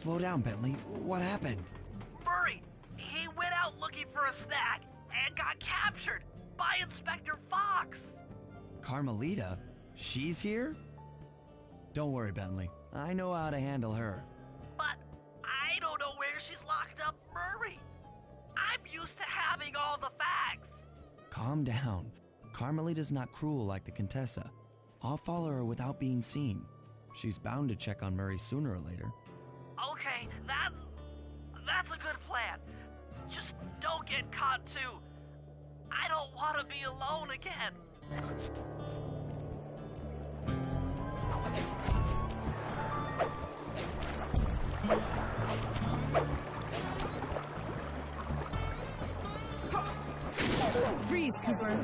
Slow down, Bentley. What happened? Murray, he went out looking for a snack and got captured by Inspector Fox. Carmelita? She's here? Don't worry, Bentley. I know how to handle her. But I don't know where she's locked up, Murray. I'm used to having all the facts. Calm down. Carmelita's not cruel like the Contessa. I'll follow her without being seen. She's bound to check on Murray sooner or later. Okay, that's a good plan. Just don't get caught too. I don't want to be alone again. Freeze, Cooper.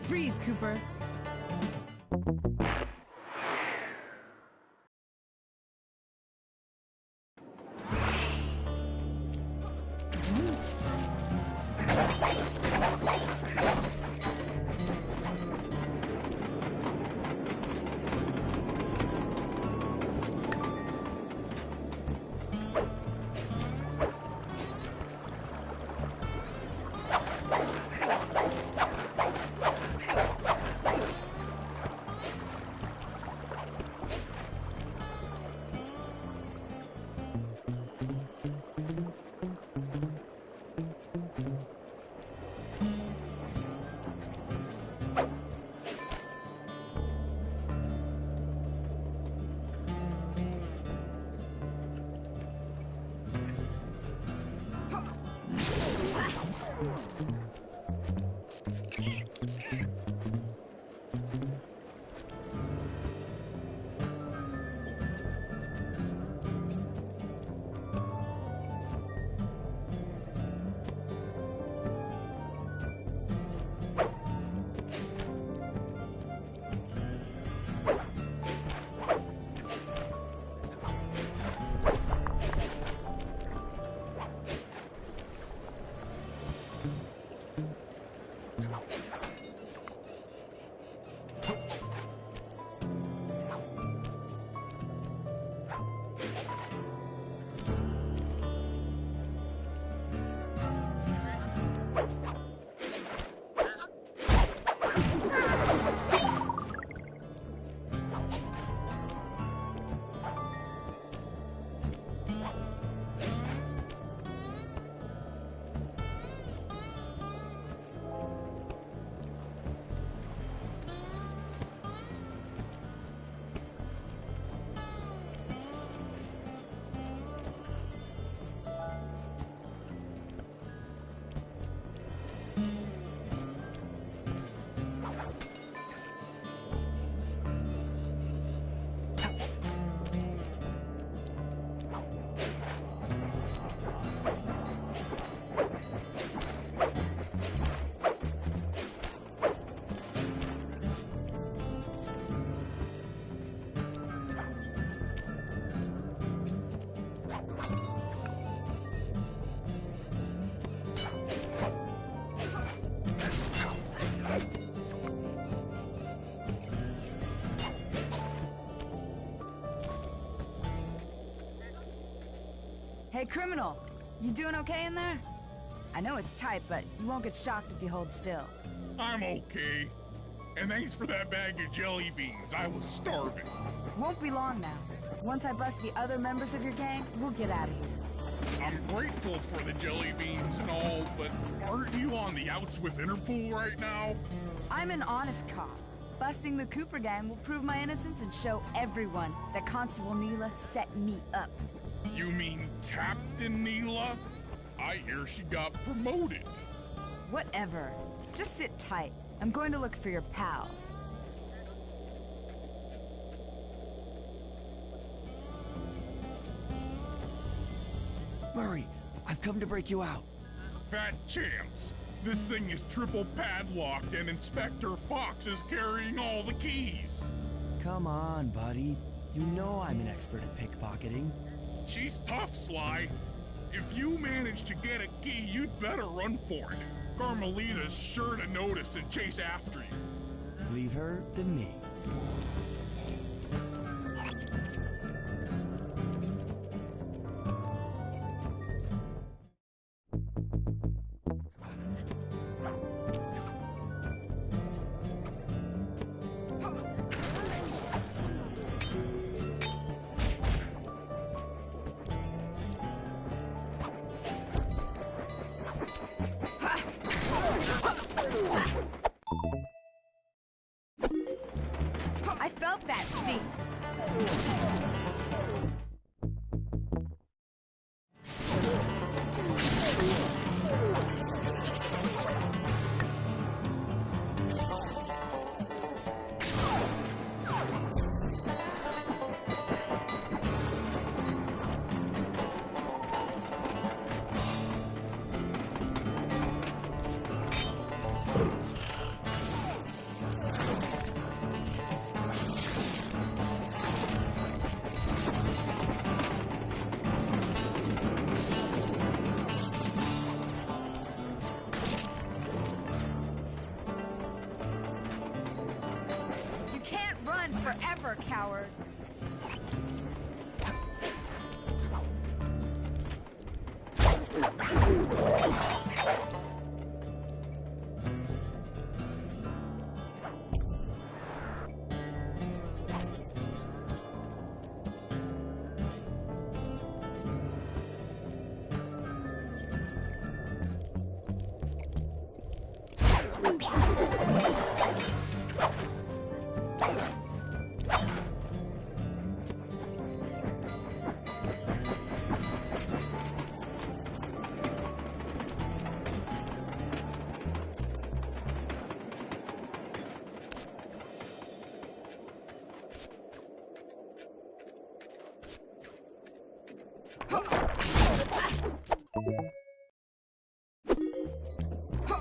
Freeze, Cooper. Hey, criminal. You doing okay in there? I know it's tight, but you won't get shocked if you hold still. I'm okay. And thanks for that bag of jelly beans. I was starving. Won't be long now. Once I bust the other members of your gang, we'll get out of here. I'm grateful for the jelly beans and all, but aren't you on the outs with Interpol right now? I'm an honest cop. Busting the Cooper gang will prove my innocence and show everyone that Constable Neela set me up. You mean Captain Neela? I hear she got promoted. Whatever. Just sit tight. I'm going to look for your pals. Murray, I've come to break you out. Fat chance. This thing is triple padlocked and Inspector Fox is carrying all the keys. Come on, buddy. You know I'm an expert at pickpocketing. She's tough, Sly. If you manage to get a key, you'd better run for it. Carmelita's sure to notice and chase after you. Leave her to me. I felt that, thief. Forever, coward.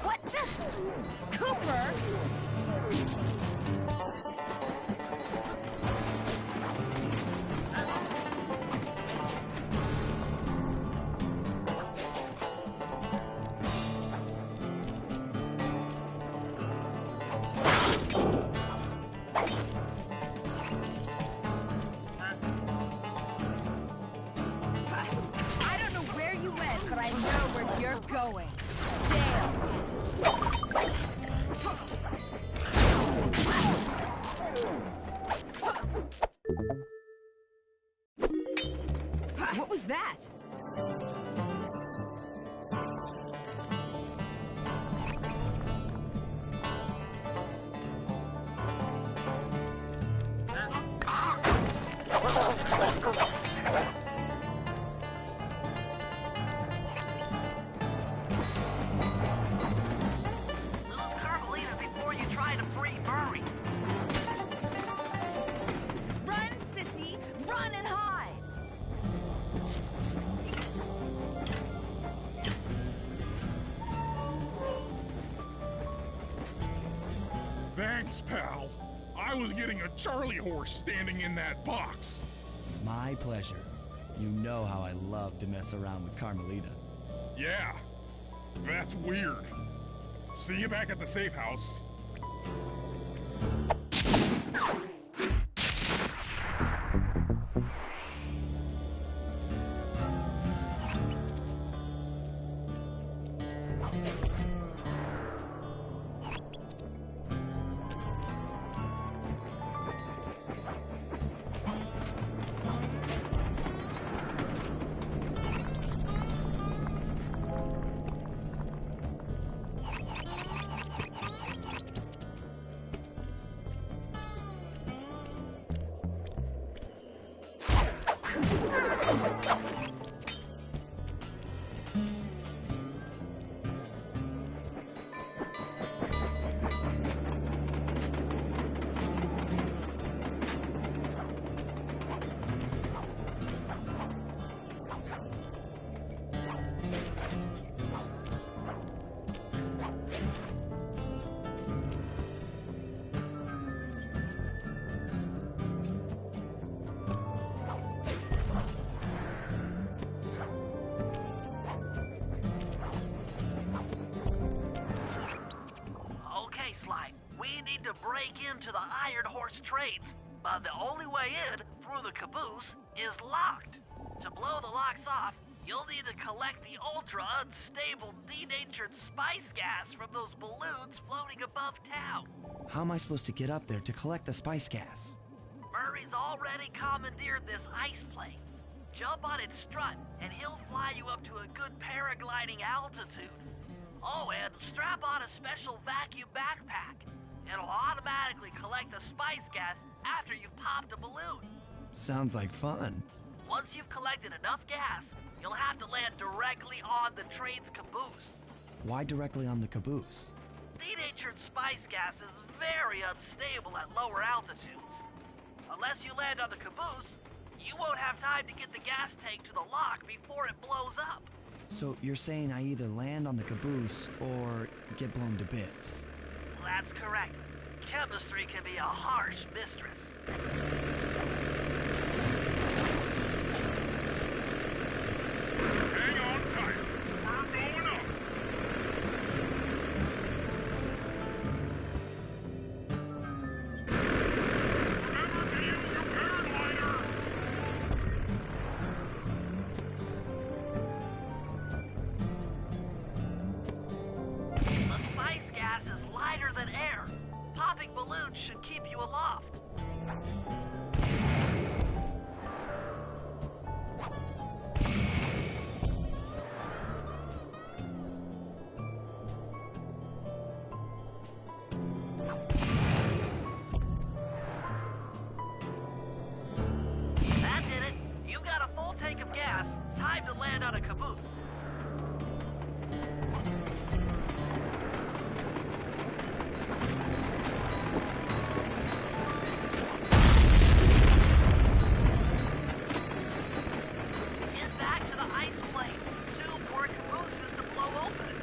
What just... Cooper? I don't know where you went, but I know where you're going. Jail. What was that? Lose Carmelita before you try to free Murray. Run, sissy! Run and hide! Thanks, pal. I was getting a Charlie horse standing in that box. My pleasure. You know how I love to mess around with Carmelita. Yeah, that's weird. See you back at the safe house. Okay, Sly, we need to break into the Iron Horse trades, but the only way in, through the caboose, is locked. To blow the locks off, you'll need to collect the ultra-unstable, denatured spice gas from those balloons floating above town. How am I supposed to get up there to collect the spice gas? Murray's already commandeered this ice plane. Jump on its strut, and he'll fly you up to a good paragliding altitude. Oh, and strap on a special vacuum backpack. It'll automatically collect the spice gas after you've popped a balloon. Sounds like fun. Once you've collected enough gas, you'll have to land directly on the train's caboose. Why directly on the caboose? Denatured spice gas is very unstable at lower altitudes. Unless you land on the caboose, you won't have time to get the gas tank to the lock before it blows up. So you're saying I either land on the caboose or get blown to bits? That's correct. Chemistry can be a harsh mistress. Hang on tight. We're going up. Remember to use your paraglider. The spice gas is lighter than air. Popping balloons should keep you aloft. That did it. You got a full tank of gas. Time to land on a caboose. Get back to the ice plane. 2 more cabooses to blow open.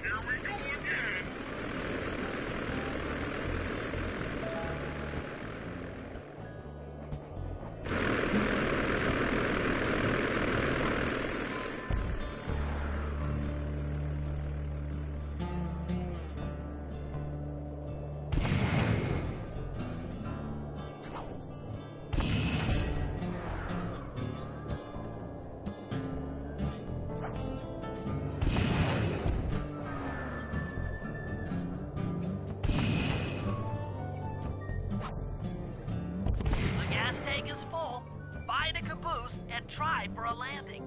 Here we go again. The gas tank is full. Find a caboose and try for a landing.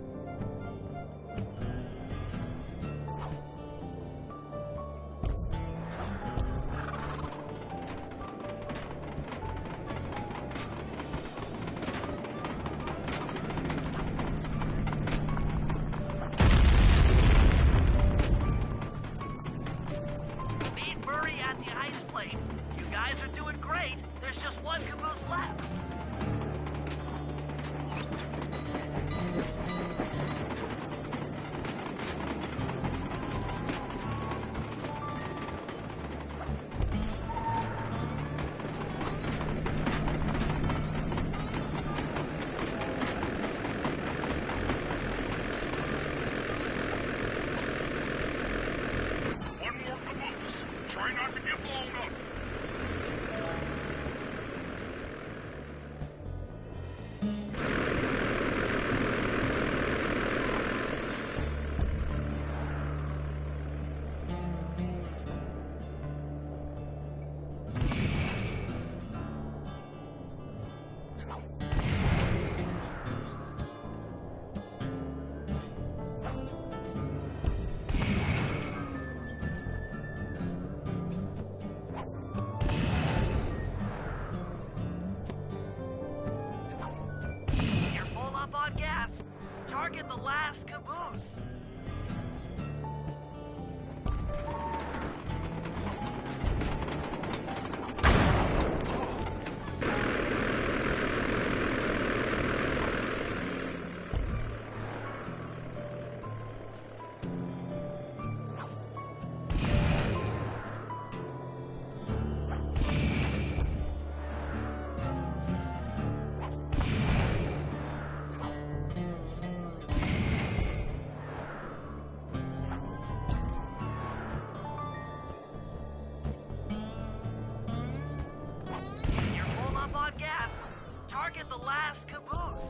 Meet Murray at the ice plane. You guys are doing great. There's just one caboose left. One more caboose. Try not to get blown up. You're full up on gas. Target the last caboose. You're full up on gas. Target the last caboose.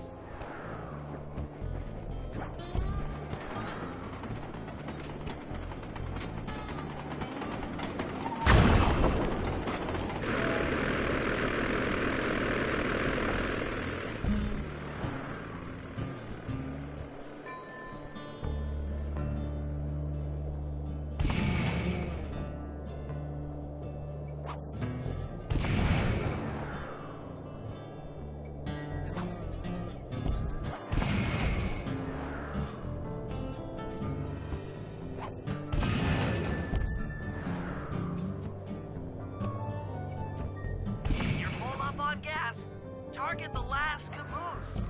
Target the last caboose.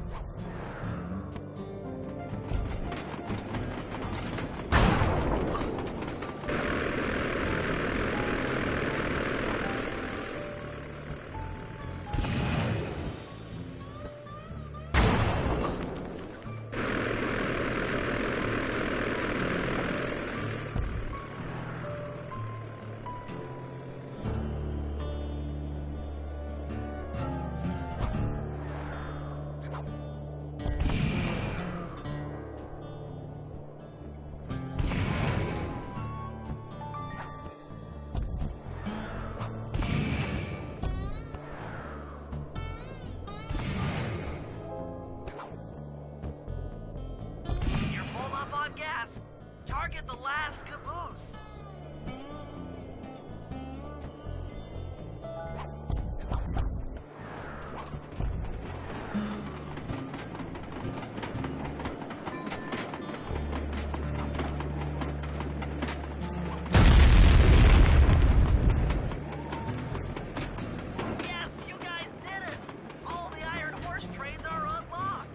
You're full up on gas. Target the last caboose. Yes, you guys did it! All the Iron Horse trains are unlocked!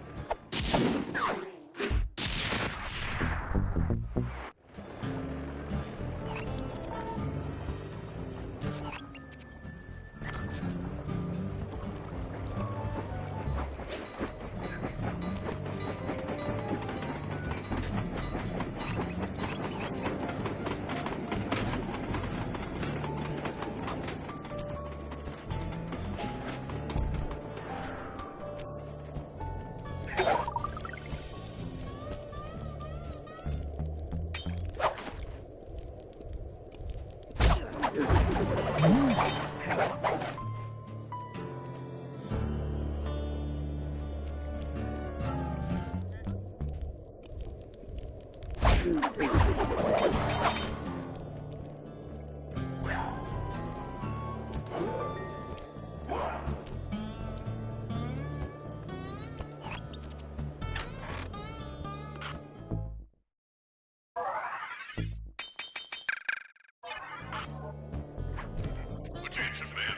Attention, men.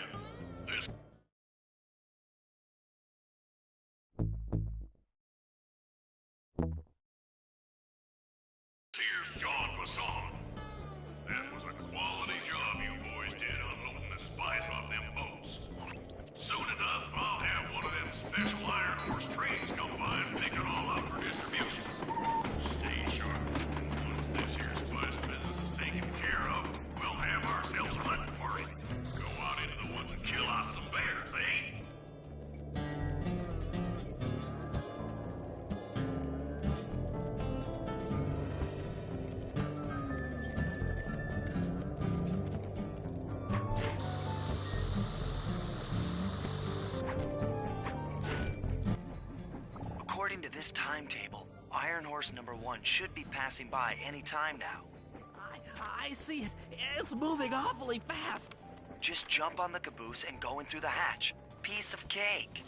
This here's John Bison. That was a quality job you boys did unloading the spice off them boats. Soon enough, I'll have one of them special Iron Horse trains come by and pick it all up for distribution. Stay sharp. Once this here spice business is taken care of, we'll have ourselves a hunting party. Go out into the woods and kill us some bears, eh? According to this timetable, Iron Horse number 1 should be passing by any time now. I see it. It's moving awfully fast. Just jump on the caboose and go in through the hatch. Piece of cake.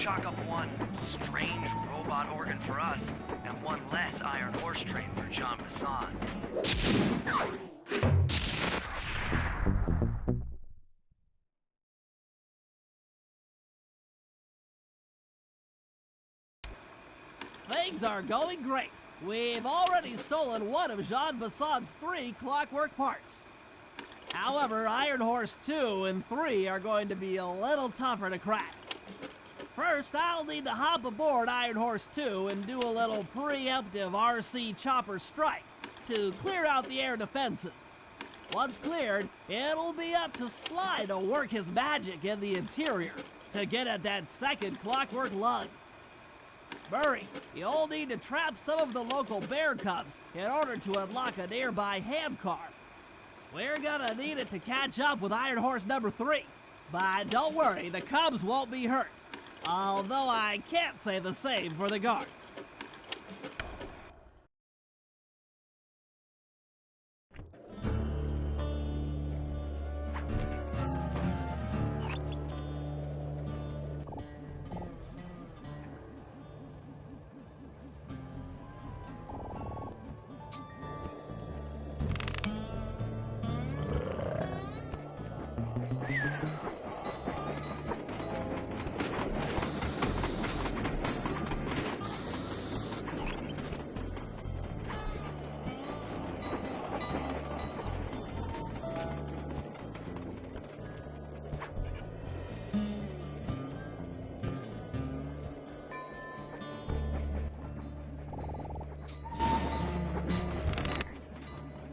chalk up one strange robot organ for us, and one less Iron Horse train for John Bison. Things are going great. We've already stolen one of John Bison's 3 Clockwork parts. However, Iron Horse 2 and 3 are going to be a little tougher to crack. First, I'll need to hop aboard Iron Horse 2 and do a little preemptive RC chopper strike to clear out the air defenses. Once cleared, it'll be up to Sly to work his magic in the interior to get at that second Clockwork lug. Murray, you'll need to trap some of the local bear cubs in order to unlock a nearby hand car. We're gonna need it to catch up with Iron Horse number 3. But don't worry, the cubs won't be hurt. Although I can't say the same for the guards.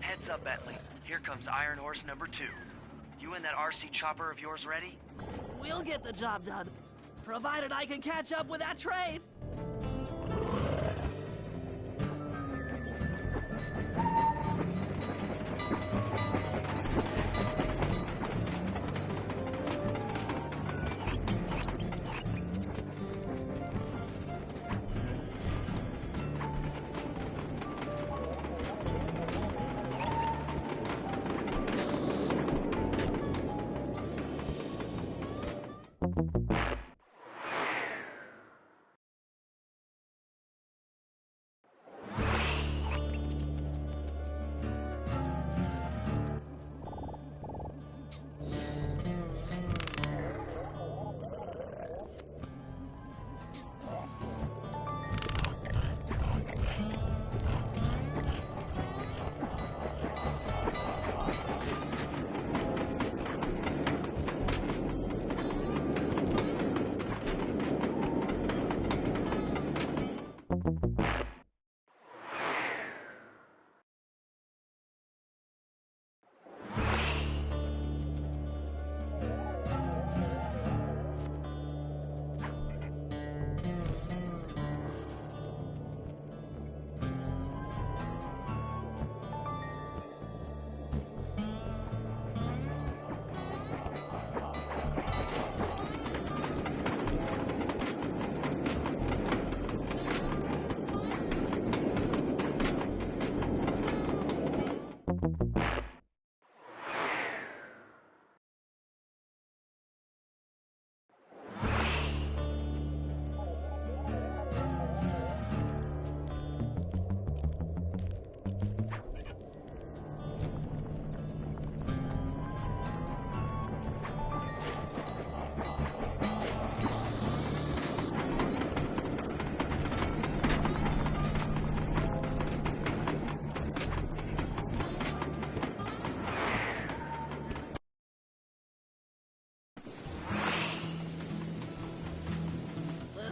Heads up, Bentley. Here comes Iron Horse number 2. You and that RC chopper of yours ready? We'll get the job done, provided I can catch up with that train.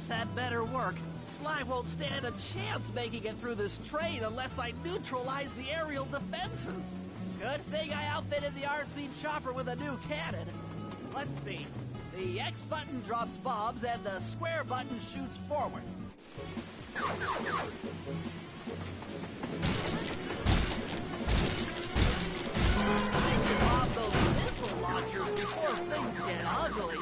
Had better work. Sly won't stand a chance making it through this train unless I neutralize the aerial defenses. Good thing I outfitted the RC chopper with a new cannon. Let's see. The X button drops bombs and the square button shoots forward. I should bomb those missile launchers before things get ugly.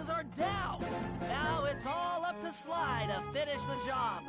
defenses are down. Now it's all up to Sly to finish the job.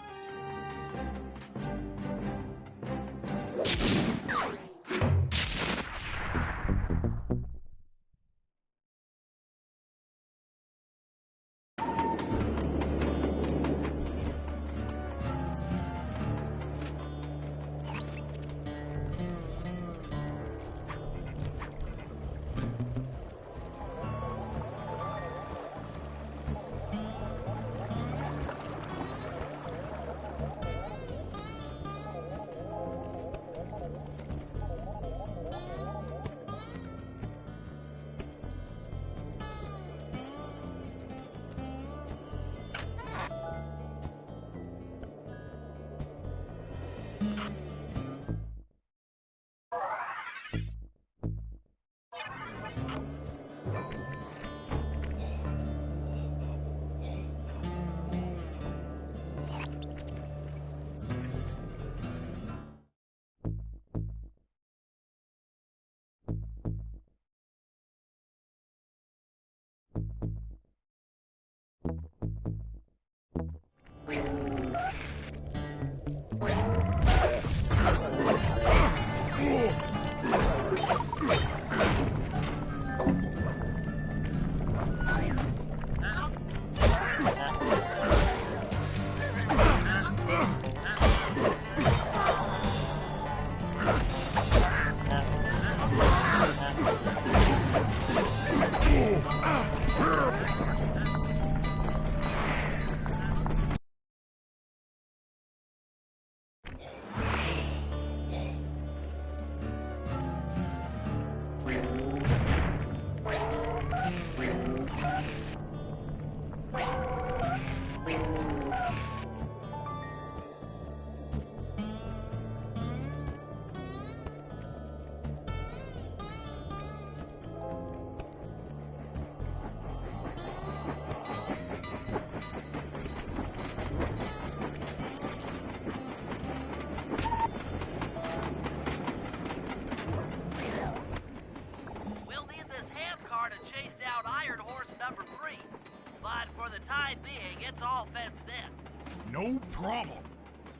It's all fenced in. No problem.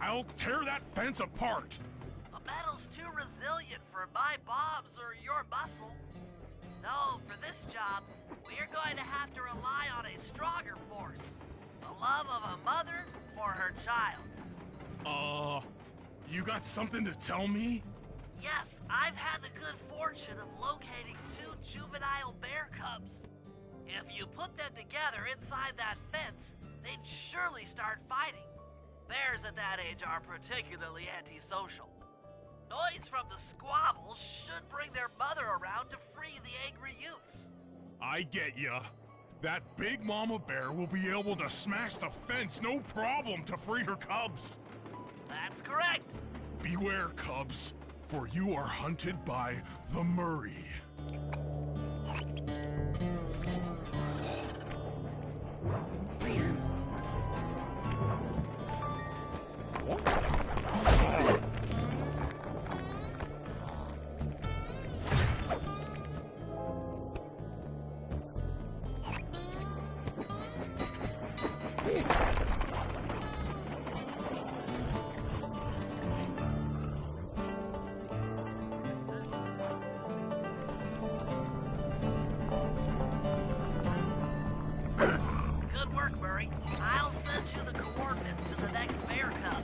I'll tear that fence apart. The metal's too resilient for my bombs or your muscle. No, for this job, we're going to have to rely on a stronger force. The love of a mother for her child. You got something to tell me? Yes, I've had the good fortune of locating 2 juvenile bear cubs. If you put them together inside that fence, they'd surely start fighting. Bears at that age are particularly antisocial. Noise from the squabbles should bring their mother around to free the angry youths. I get ya. That big mama bear will be able to smash the fence no problem to free her cubs. That's correct. Beware, cubs, for you are hunted by the Murray. Good work, Murray. I'll send you the coordinates to the next bear cub.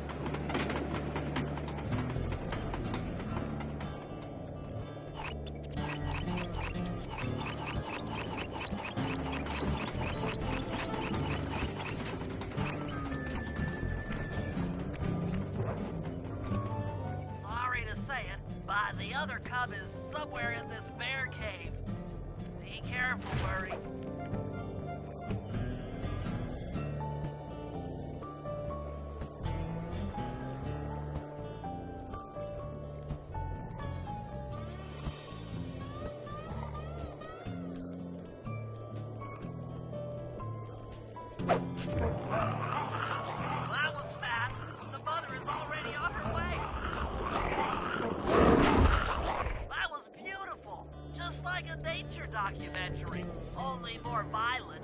Sorry to say it, but the other cub is somewhere in this bear cave. Be careful, Murray. That was fast. The mother is already on her way. That was beautiful. Just like a nature documentary, only more violent.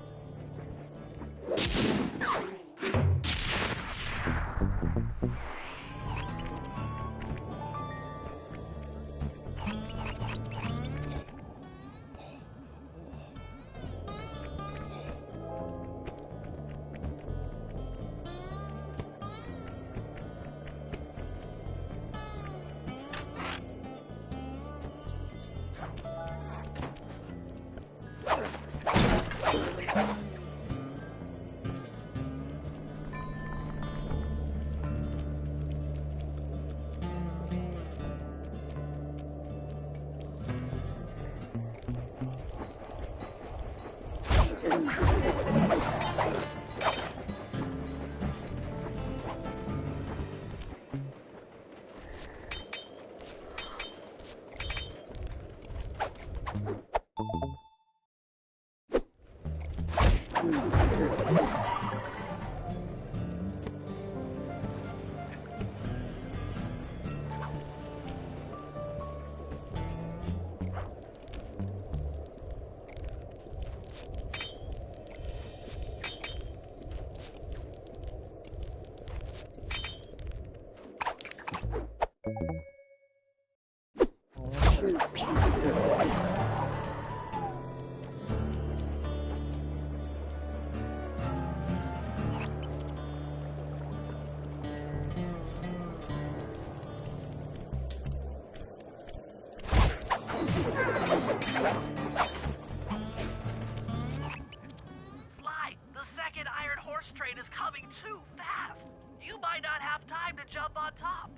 Sly, the second iron horse train is coming too fast. You might not have time to jump on top.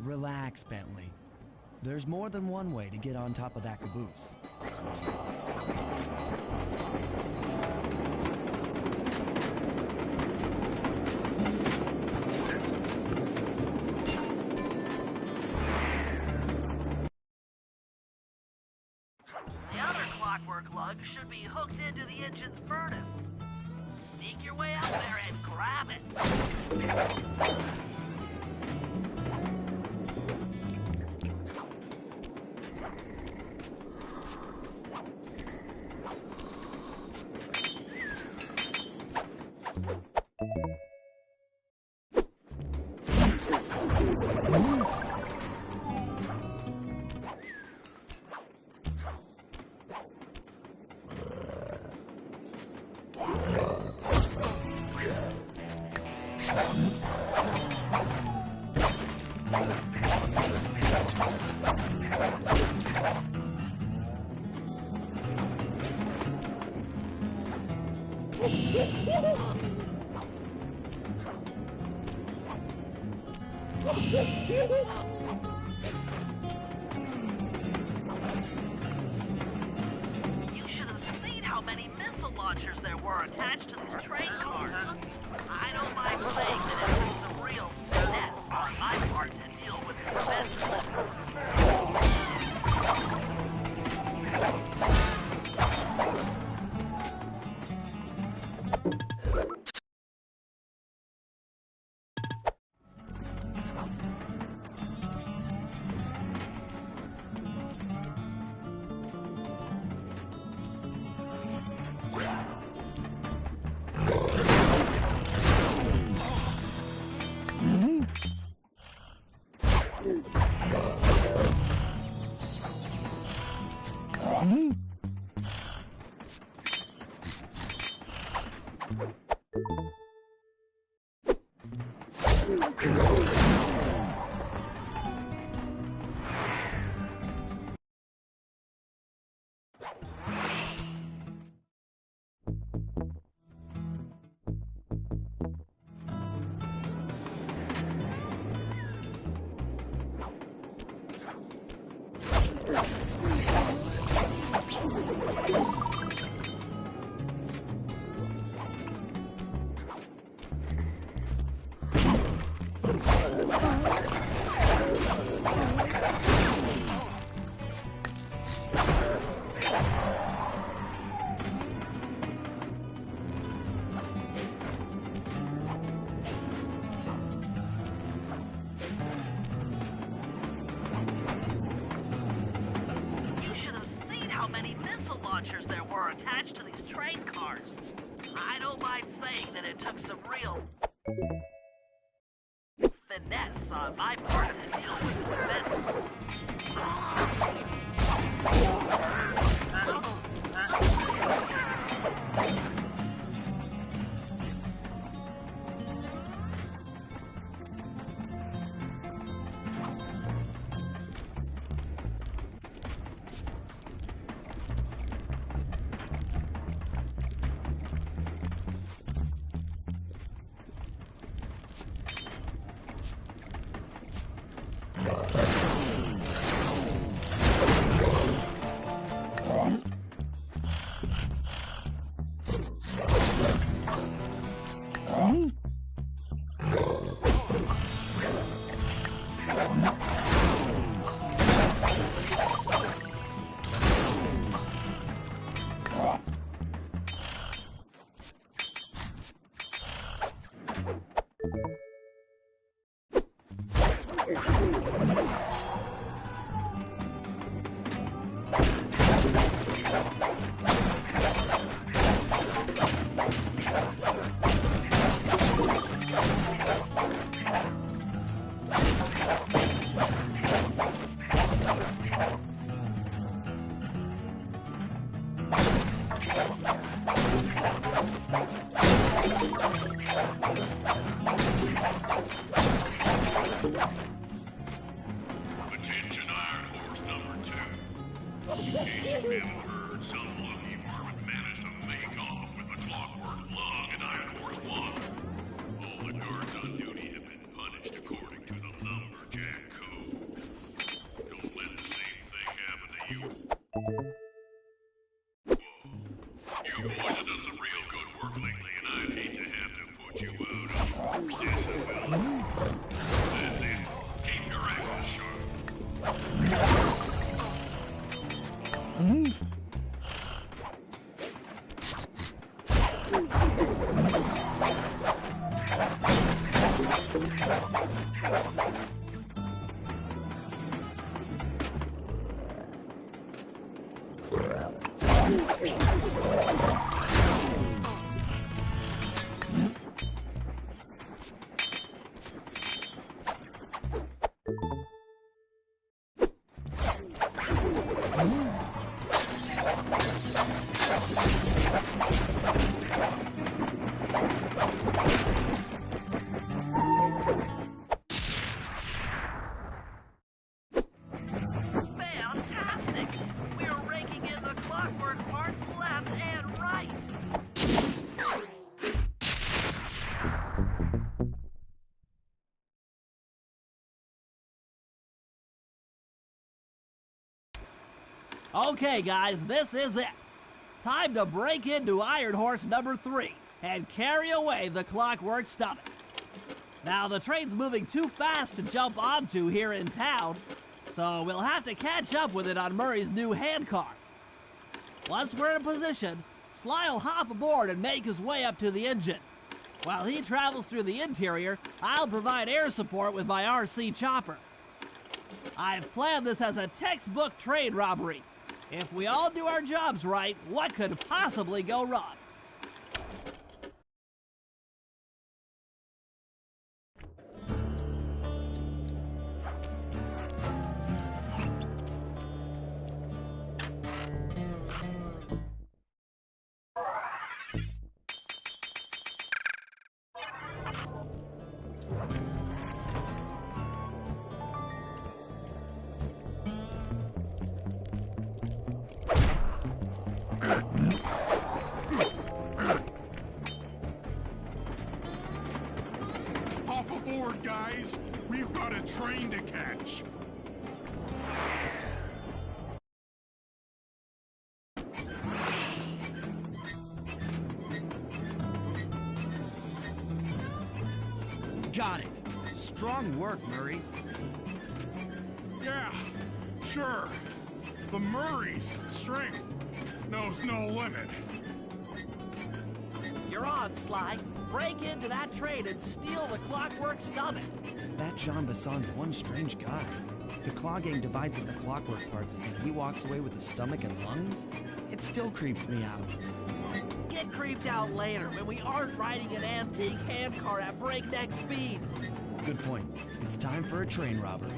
Relax, Bentley. There's more than one way to get on top of that caboose. The other Clockwork lug should be hooked into the engine's furnace. Sneak your way out there and grab it. You should have seen how many missile launchers there were attached to these train cars. I don't mind saying that it was some real finesse on my part to deal with this. You should have seen how many missile launchers there were attached to these train cars. I don't mind saying that it took some real finesse on my part to deal with the defense. Attention Iron Horse number 2. In case you haven't heard, some lucky varmint managed to make off with the Clockwork Lung and Iron Horse 1. All the guards on duty have been punished according to the Lumberjack Code. Don't let the same thing happen to you. Whoa. You boys have done some real good work lately, and I'd hate to have to put you out on your yes, I will. That's it. Keep your axes sharp. Fantastic! We're raking in the Clockwork parts left and right. Okay, guys, this is it. Time to break into Iron Horse number 3 and carry away the Clockwork stomach. Now, the train's moving too fast to jump onto here in town, so we'll have to catch up with it on Murray's new handcar. Once we're in position, Sly'll hop aboard and make his way up to the engine. While he travels through the interior, I'll provide air support with my RC chopper. I've planned this as a textbook train robbery. If we all do our jobs right, what could possibly go wrong? Off aboard, guys! We've got a train to catch! Got it. Strong work, Murray. Yeah, sure. The Murray's strength knows no limit. You're on, Sly. Break into that train and steal the Clockwork stomach. That John Bison's one strange guy. The Claw Gang divides up the Clockwork parts and he walks away with the stomach and lungs? It still creeps me out. Get creeped out later when we aren't riding an antique handcar at breakneck speeds. Good point. It's time for a train robbery.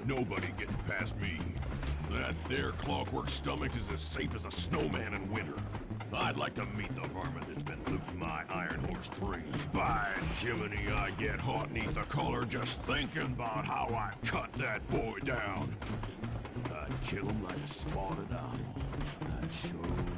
Nobody getting past me. That there Clockwork stomach is as safe as a snowman in winter. I'd like to meet the varmint that's been looting my Iron Horse trains. By Jiminy, I get hot neath the collar just thinking about how I cut that boy down. I'd kill him like a spotted owl. I sure would.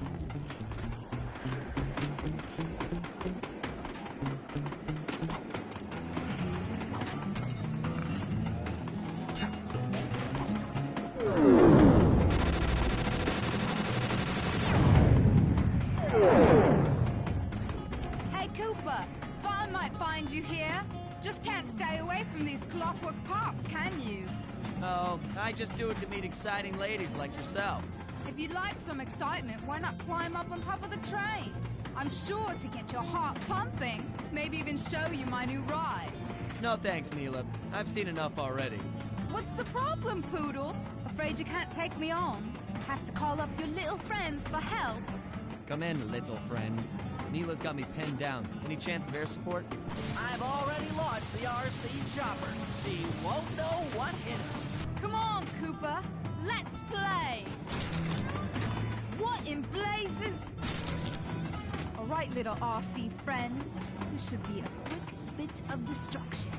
Hey, Cooper. Thought I might find you here. Just can't stay away from these Clockwork parts, can you? Oh, I just do it to meet exciting ladies like yourself. If you'd like some excitement, why not climb up on top of the train? I'm sure to get your heart pumping. Maybe even show you my new ride. No thanks, Neela. I've seen enough already. What's the problem, Poodle? Afraid you can't take me on? Have to call up your little friends for help? Come in, little friends. Neela's got me pinned down. Any chance of air support? I've already launched the RC chopper. She won't know what hit her. Come on, Cooper. Let's play. What in blazes? All right, little RC friend. This should be a quick bit of destruction.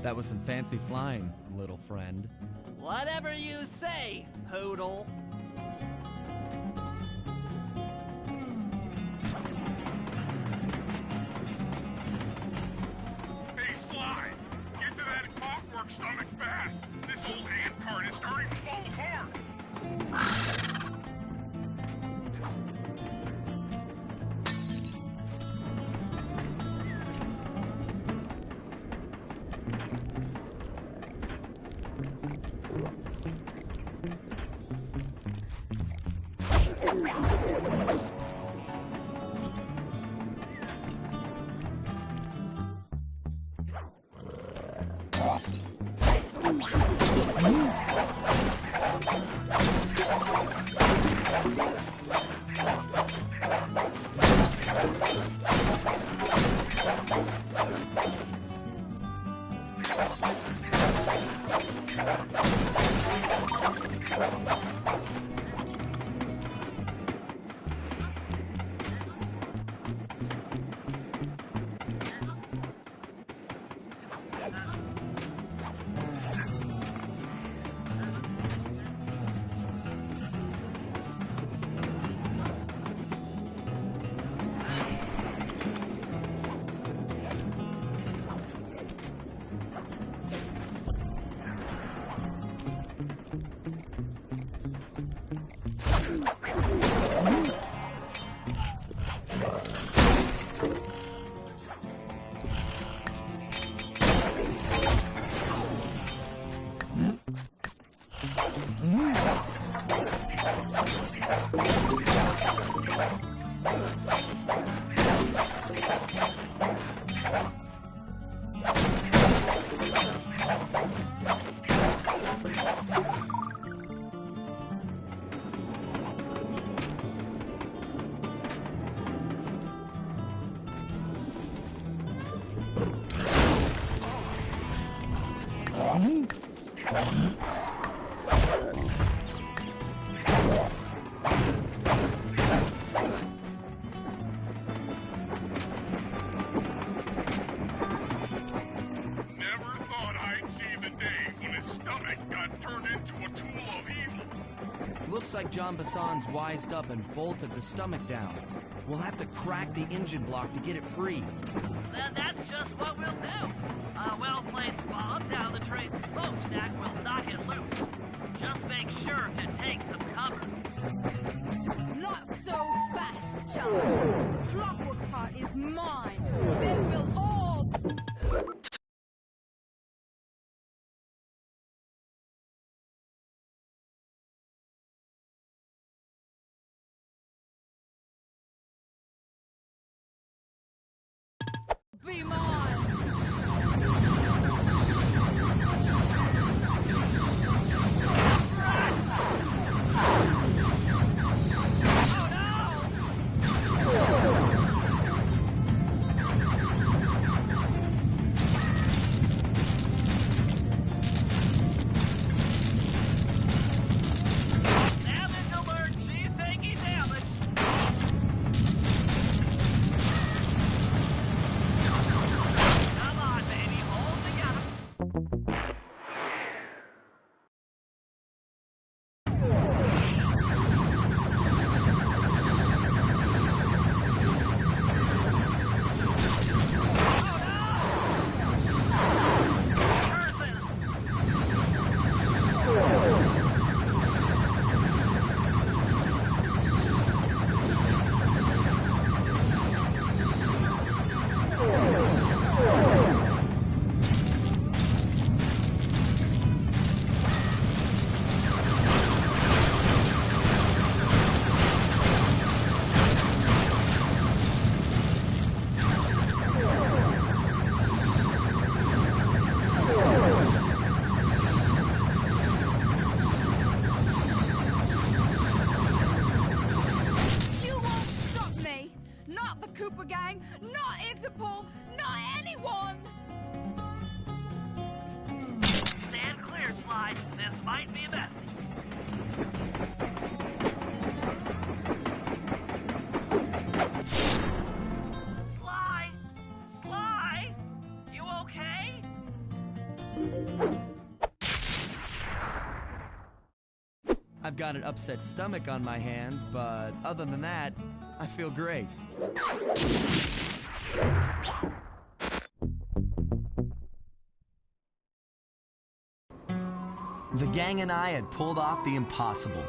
That was some fancy flying, little friend. Whatever you say, Poodle. Hey, Sly! Get to that Clockwork stomach fast! This old handcart is starting to fall apart! Looks like John Bison's wised up and bolted the stomach down. We'll have to crack the engine block to get it free. Then that's just what we'll do. A well-placed bomb down the train's smokestack will knock it loose. Just make sure to take some cover. Not so fast, child. The clockwork part is mine. They will all... be mine. Not Interpol! Not anyone! Stand clear, Sly. This might be messy. Sly! Sly! You okay? I've got an upset stomach on my hands, but other than that, I feel great. The gang and I had pulled off the impossible.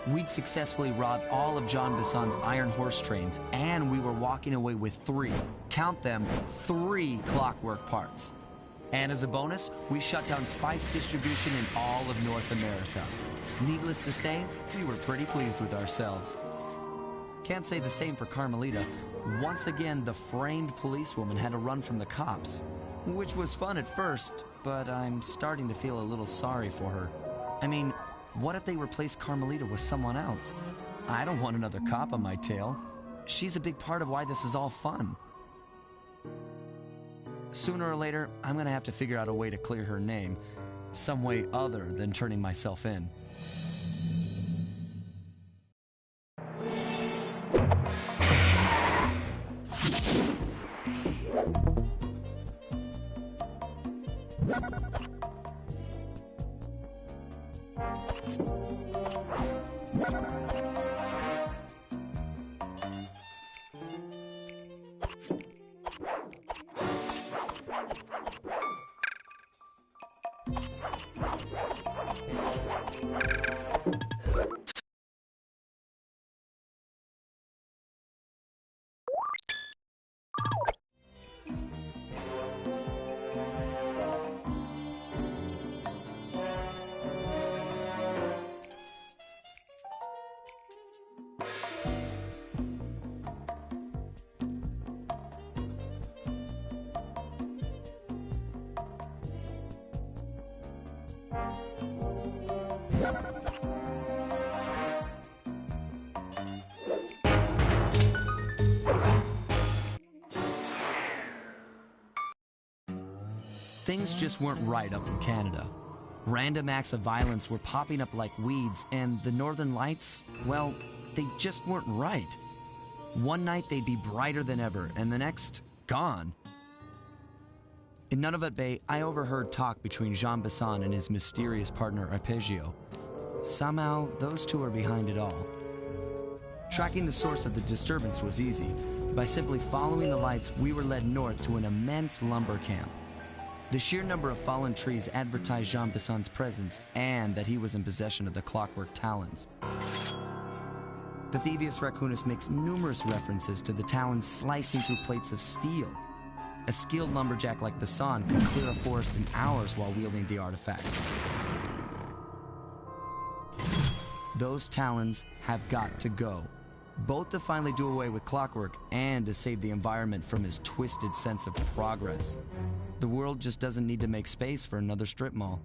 We'd successfully robbed all of John Bison's iron horse trains, and we were walking away with count them, 3 Clockwork parts. And as a bonus, we shut down spice distribution in all of North America. Needless to say, we were pretty pleased with ourselves. Can't say the same for Carmelita. Once again, the framed policewoman had to run from the cops, which was fun at first, but I'm starting to feel a little sorry for her. I mean, what if they replaced Carmelita with someone else? I don't want another cop on my tail. She's a big part of why this is all fun. Sooner or later, I'm gonna have to figure out a way to clear her name, some way other than turning myself in. Things just weren't right up in Canada. Random acts of violence were popping up like weeds, and the Northern Lights, well, they just weren't right. One night they'd be brighter than ever, and the next, gone. In Nunavut Bay, I overheard talk between Jean Bison and his mysterious partner Arpeggio. Somehow, those two are behind it all. Tracking the source of the disturbance was easy. By simply following the lights, we were led north to an immense lumber camp. The sheer number of fallen trees advertised Jean Bison's presence and that he was in possession of the Clockwork talons. The Thievius Raccoonus makes numerous references to the talons slicing through plates of steel. A skilled lumberjack like Bison could clear a forest in hours while wielding the artifacts. Those talons have got to go, both to finally do away with Clockwork and to save the environment from his twisted sense of progress. The world just doesn't need to make space for another strip mall.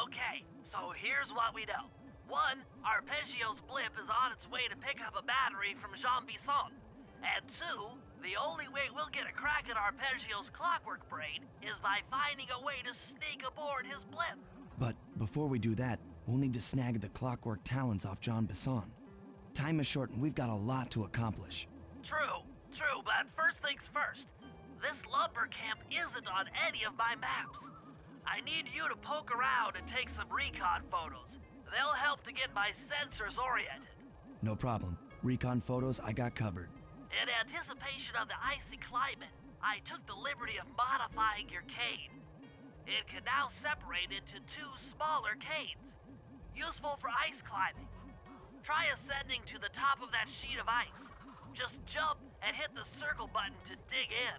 Okay, so here's what we know. One, Arpeggio's blip is on its way to pick up a battery from John Bison. And two, the only way we'll get a crack at Arpeggio's Clockwork brain is by finding a way to sneak aboard his blip. But before we do that, we'll need to snag the Clockwork talons off John Bison. Time is short and we've got a lot to accomplish. True, but first things first. This lumber camp isn't on any of my maps. I need you to poke around and take some recon photos. They'll help to get my sensors oriented. No problem. Recon photos, I got covered. In anticipation of the icy climate, I took the liberty of modifying your cane. It can now separate into two smaller canes, useful for ice climbing. Try ascending to the top of that sheet of ice. Just jump and hit the circle button to dig in.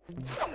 You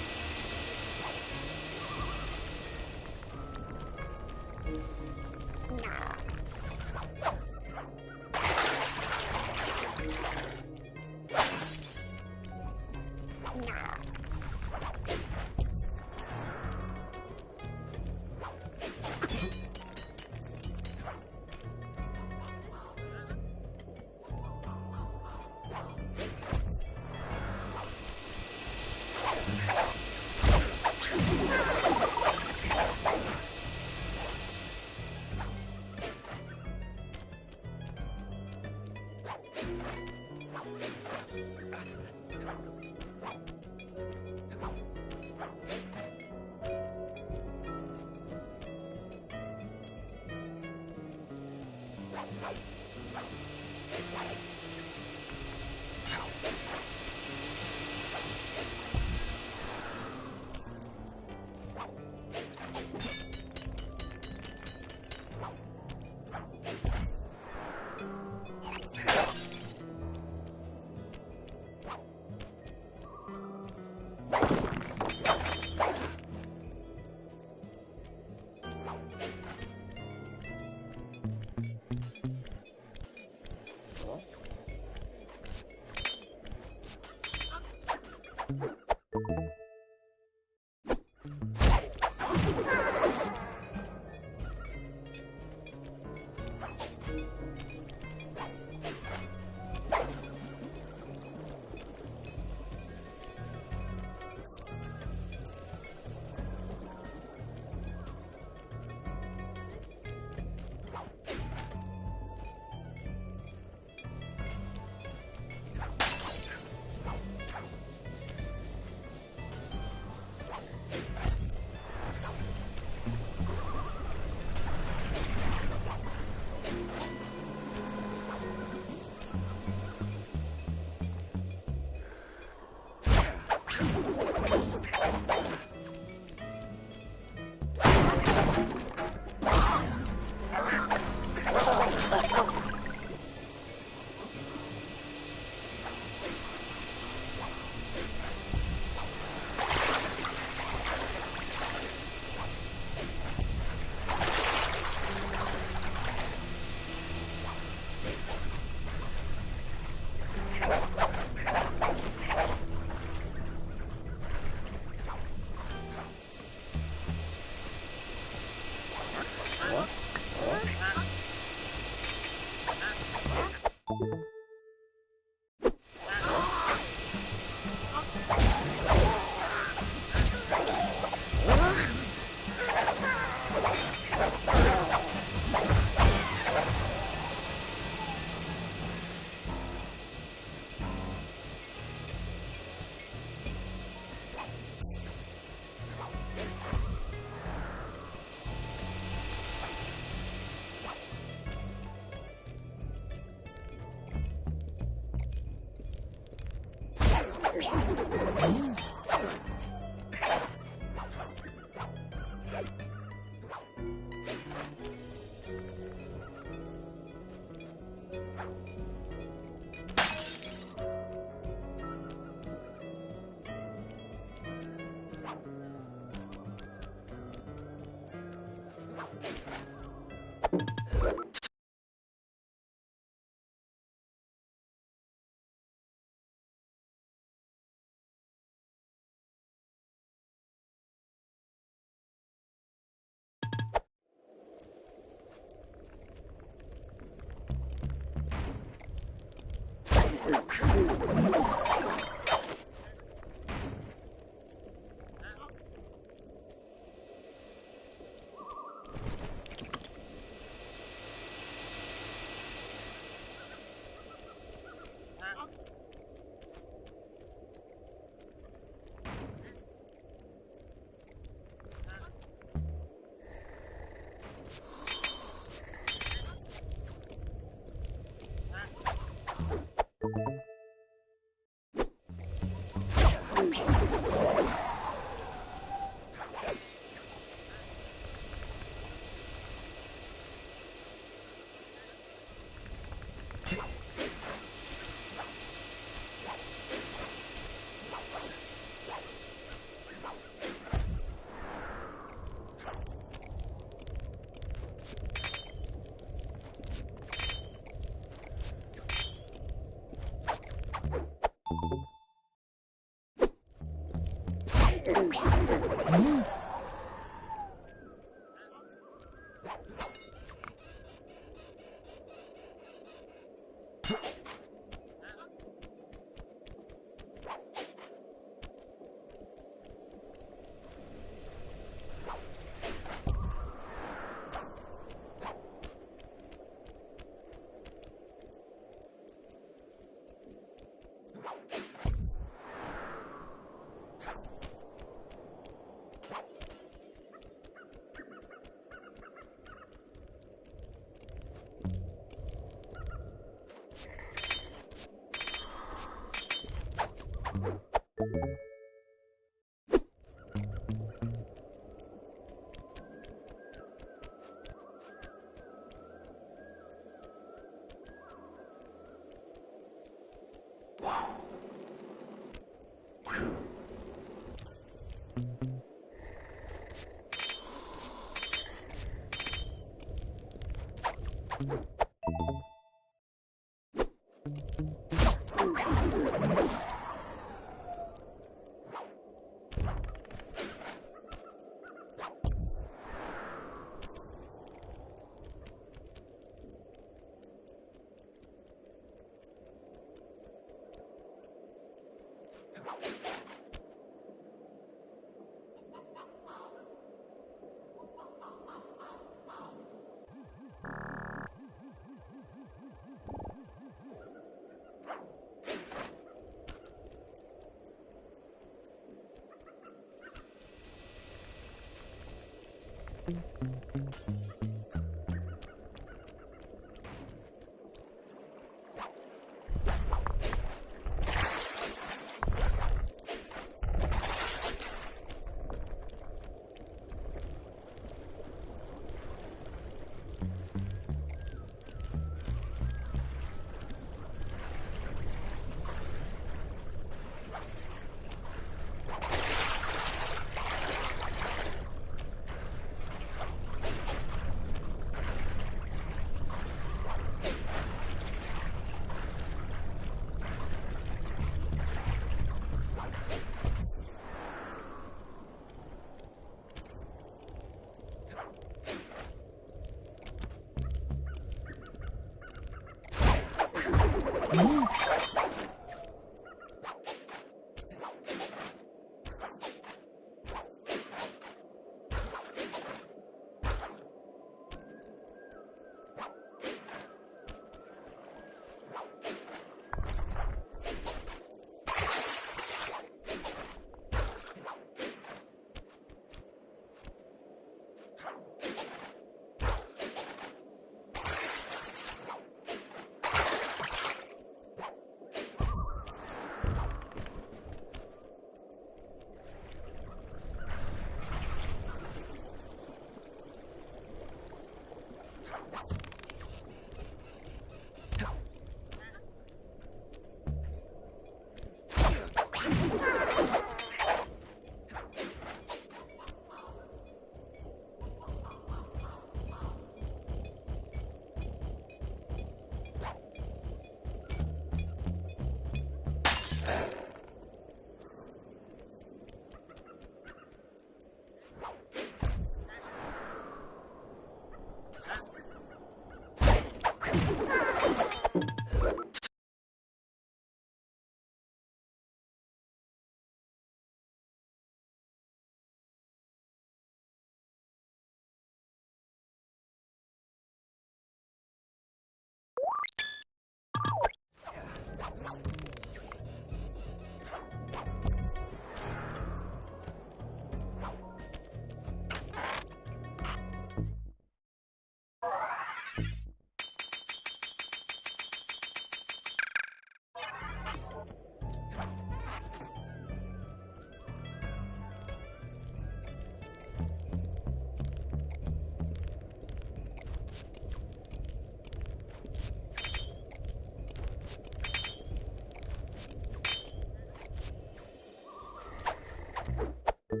It's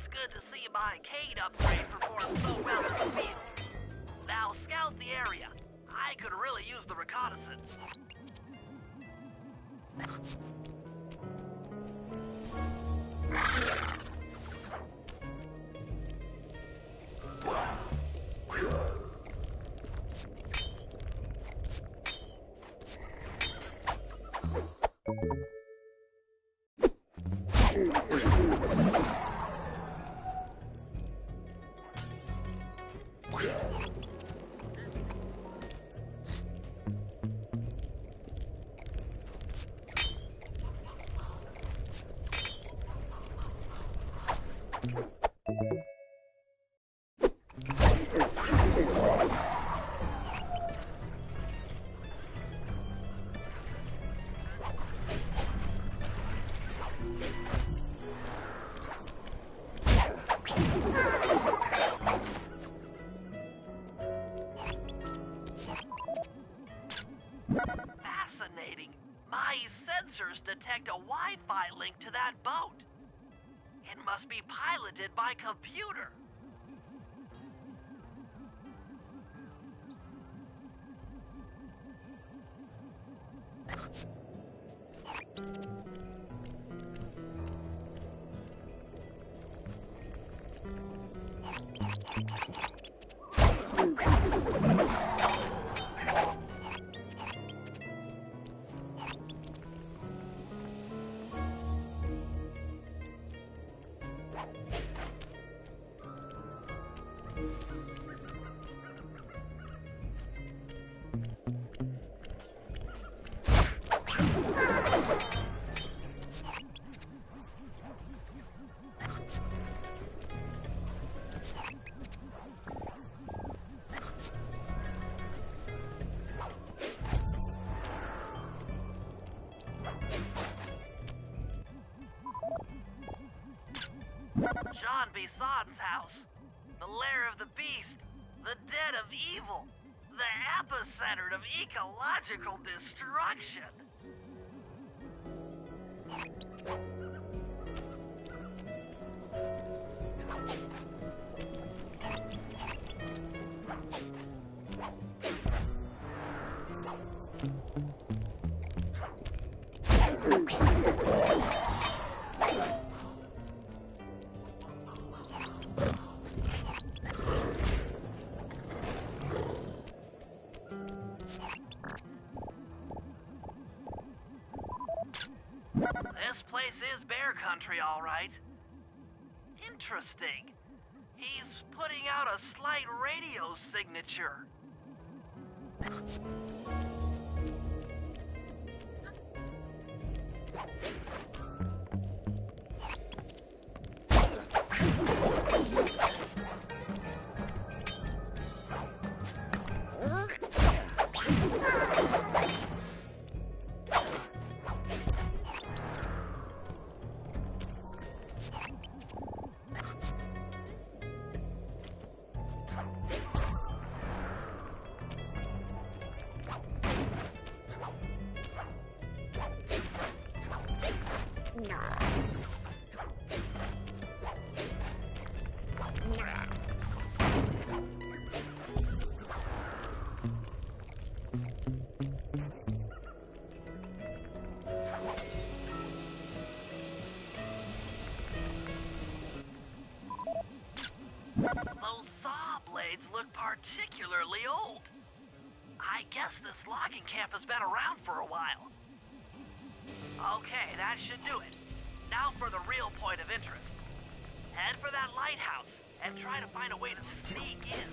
good to see my arcade upgrade perform so well in the field. Now scout the area. I could really use the reconnaissance. Fascinating. My sensors detect a Wi-Fi link to that boat. It must be piloted by computer. John Bison's house. The lair of the beast. The den of evil. The epicenter of ecological destruction. This place is bear country, all right. Interesting. He's putting out a slight radio signature. Those saw blades look particularly old. I guess this logging camp has been around for a while. Okay, that should do it. Now for the real point of interest. Head for that lighthouse and try to find a way to sneak in.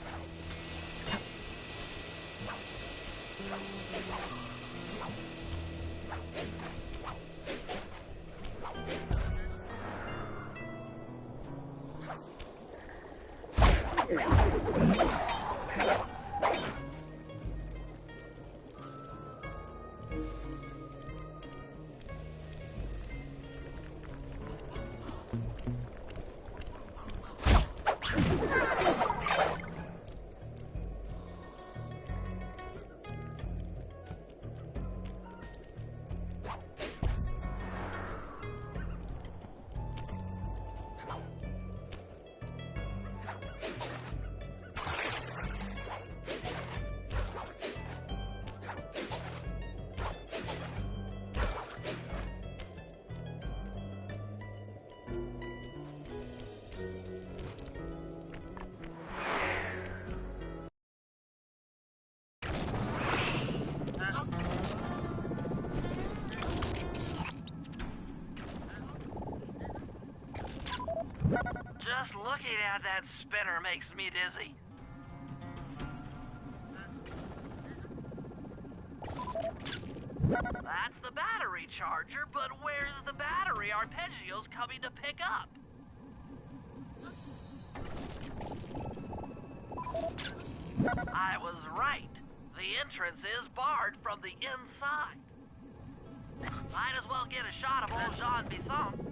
Just looking at that spinner makes me dizzy. That's the battery charger, but where's the battery Arpeggio's coming to pick up? I was right. The entrance is barred from the inside. Might as well get a shot of old John Bison.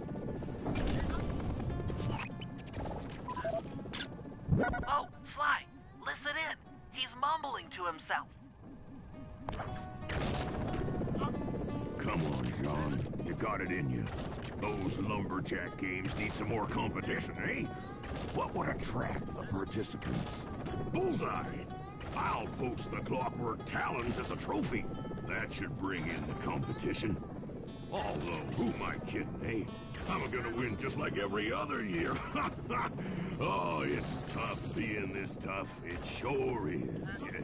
Oh, Sly, listen in. He's mumbling to himself. Come on, John. You got it in you. Those lumberjack games need some more competition, eh? What would attract the participants? Bullseye! I'll post the Clockwork Talons as a trophy. That should bring in the competition. Although, who am I kidding, eh? I'm gonna win just like every other year. Oh, it's tough being this tough. It sure is, yeah.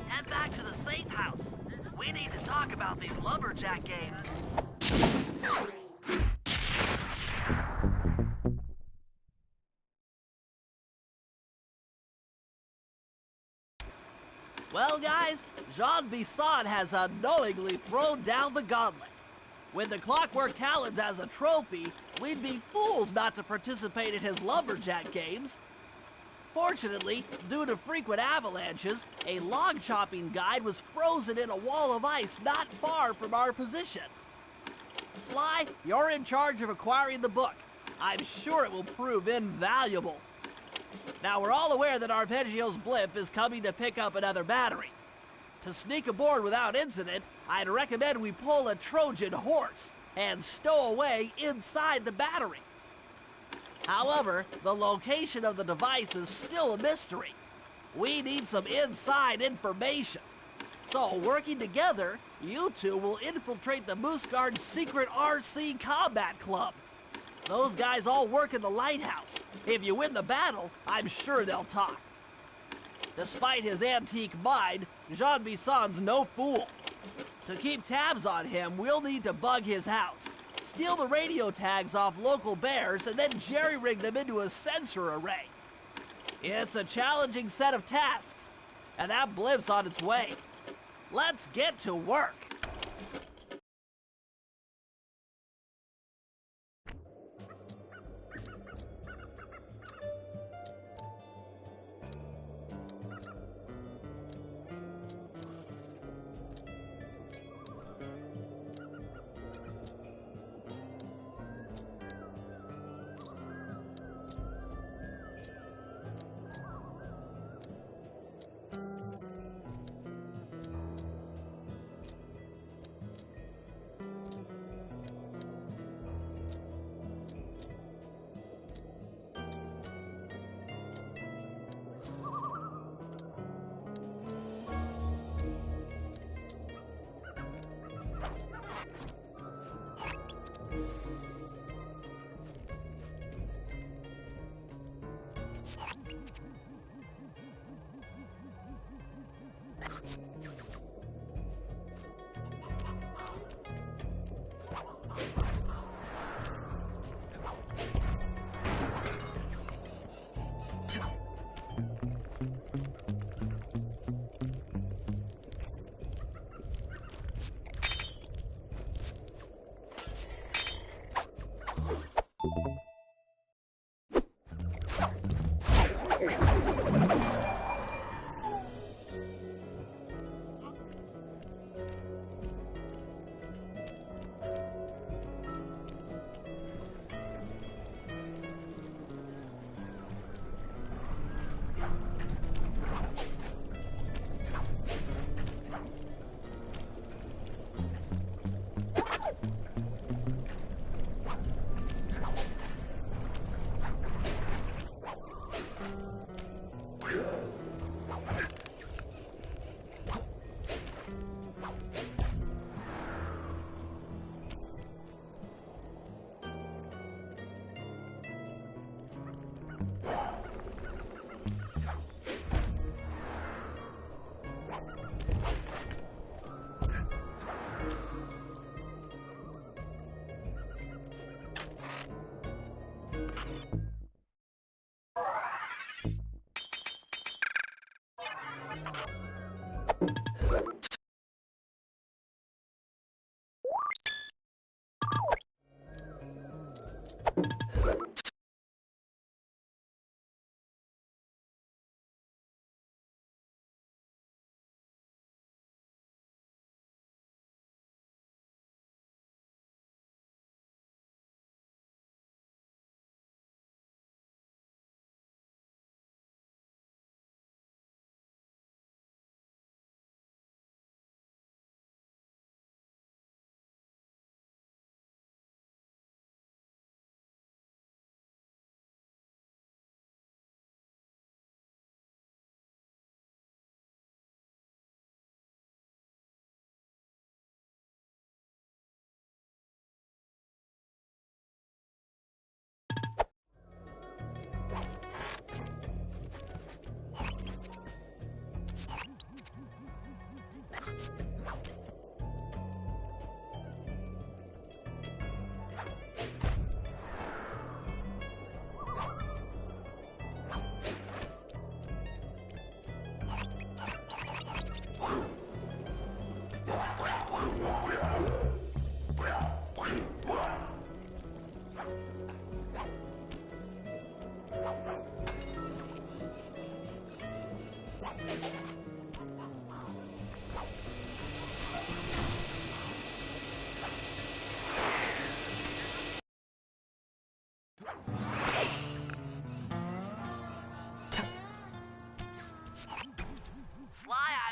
Head back to the safe house. We need to talk about these lumberjack games. Well, guys, John Bison has unknowingly thrown down the gauntlet. With the Clockwork Talons as a trophy, we'd be fools not to participate in his lumberjack games. Fortunately, due to frequent avalanches, a log chopping guide was frozen in a wall of ice not far from our position. Sly, you're in charge of acquiring the book. I'm sure it will prove invaluable. Now, we're all aware that Arpeggio's blimp is coming to pick up another battery. To sneak aboard without incident, I'd recommend we pull a Trojan horse and stow away inside the battery. However, the location of the device is still a mystery. We need some inside information. So, working together, you two will infiltrate the Moose Guard's secret RC combat club. Those guys all work in the lighthouse. If you win the battle, I'm sure they'll talk. Despite his antique mind, John Bison's no fool. To keep tabs on him, we'll need to bug his house, steal the radio tags off local bears, and then jerry-rig them into a sensor array. It's a challenging set of tasks, and that blimp's on its way. Let's get to work.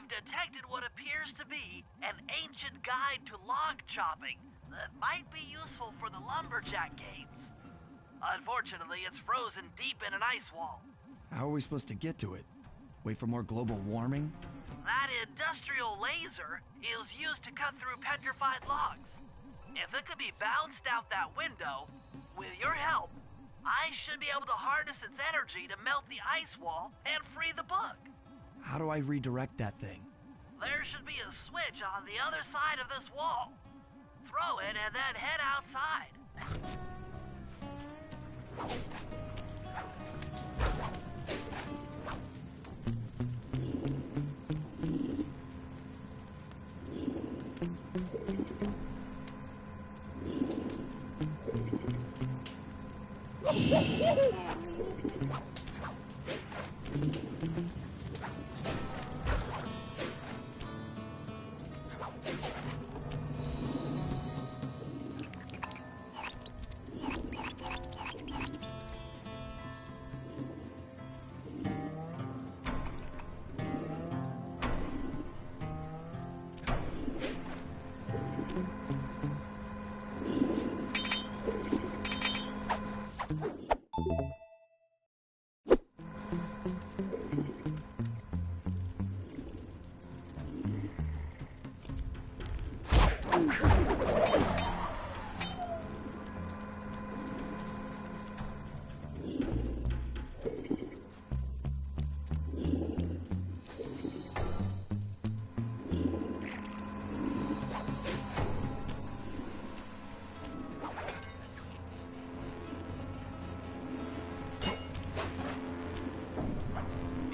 detected what appears to be an ancient guide to log chopping that might be useful for the lumberjack games. Unfortunately, it's frozen deep in an ice wall. How are we supposed to get to it? Wait for more global warming? That industrial laser is used to cut through petrified logs. If it could be bounced out that window, with your help, I should be able to harness its energy to melt the ice wall and free the bug. How do I redirect that thing? There should be a switch on the other side of this wall. Throw it and then head outside.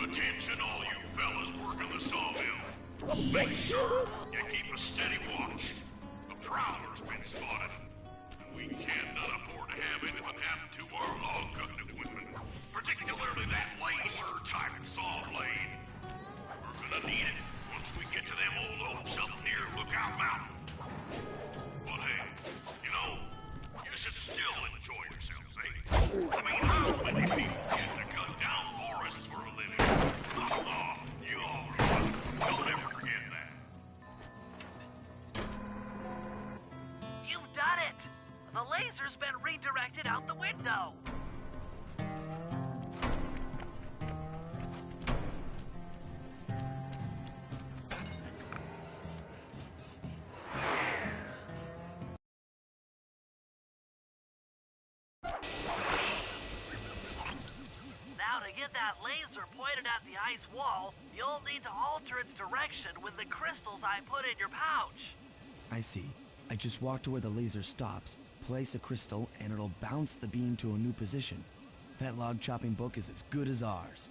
Attention all you fellas working the sawmill. Make sure you keep a steady watch. A prowler's been spotted, and we cannot afford to have anything happen to our log cutting equipment, particularly that laser. that laser pointed at the ice wall, you'll need to alter its direction with the crystals I put in your pouch. I see. I just walk to where the laser stops, place a crystal, and it'll bounce the beam to a new position. That log chopping book is as good as ours.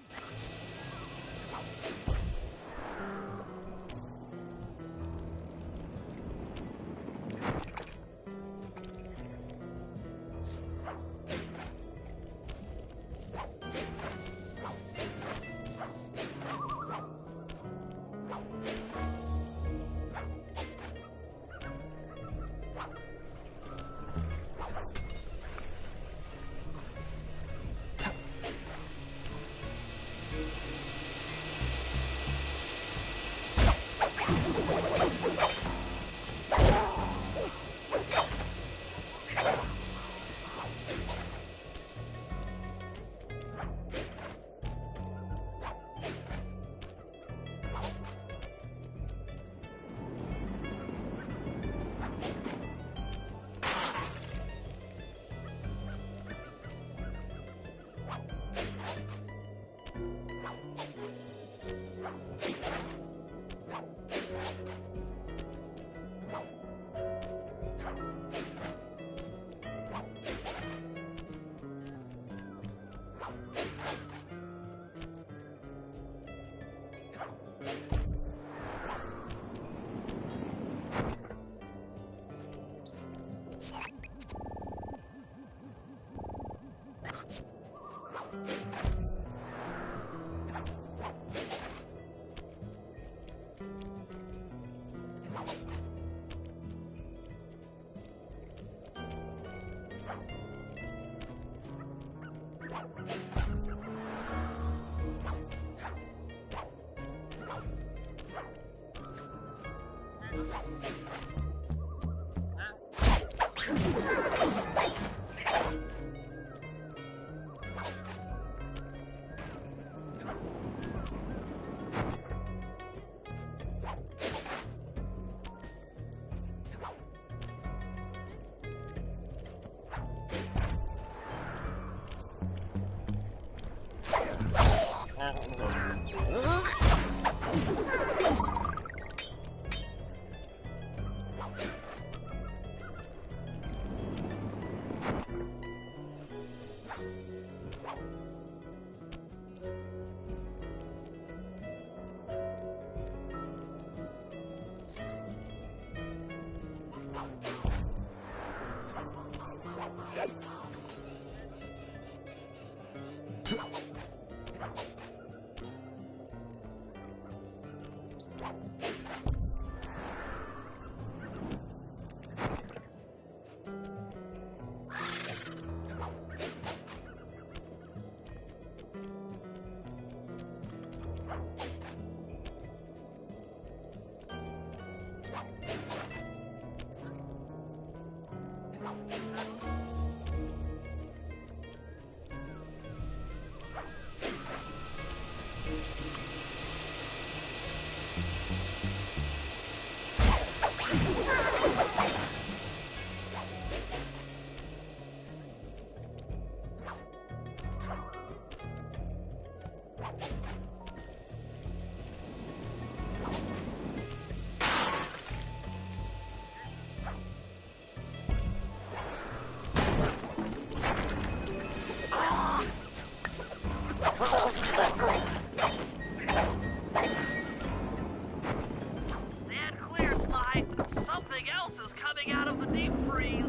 Stand clear, Sly. Something else is coming out of the deep freeze.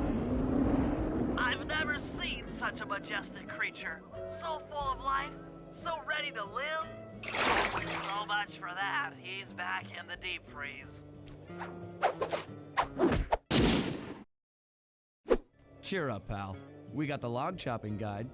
I've never seen such a majestic creature. So full of life, so ready to live. So much for that. He's back in the deep freeze. Cheer up, pal. We got the log chopping guide.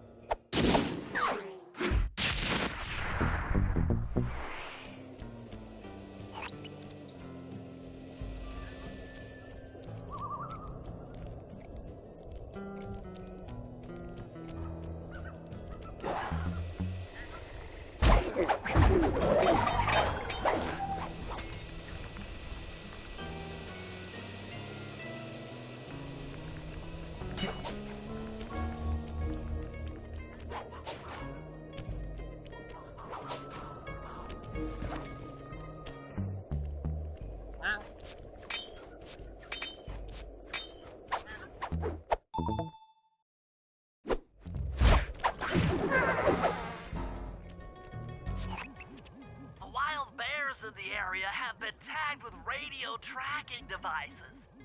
tagged with radio tracking devices.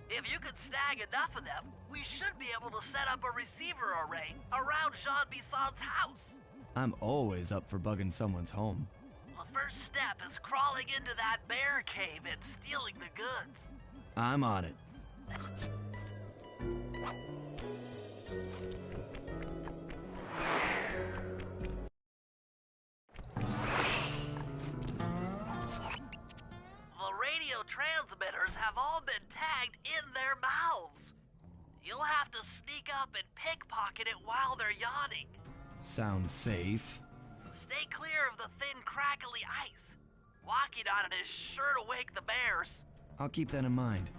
If you could snag enough of them, we should be able to set up a receiver array around John Bison's house. I'm always up for bugging someone's home. The first step is crawling into that bear cave and stealing the goods. I'm on it. The radio transmitters have all been tagged in their mouths. You'll have to sneak up and pickpocket it while they're yawning. Sounds safe. Stay clear of the thin, crackly ice. Walking on it is sure to wake the bears. I'll keep that in mind.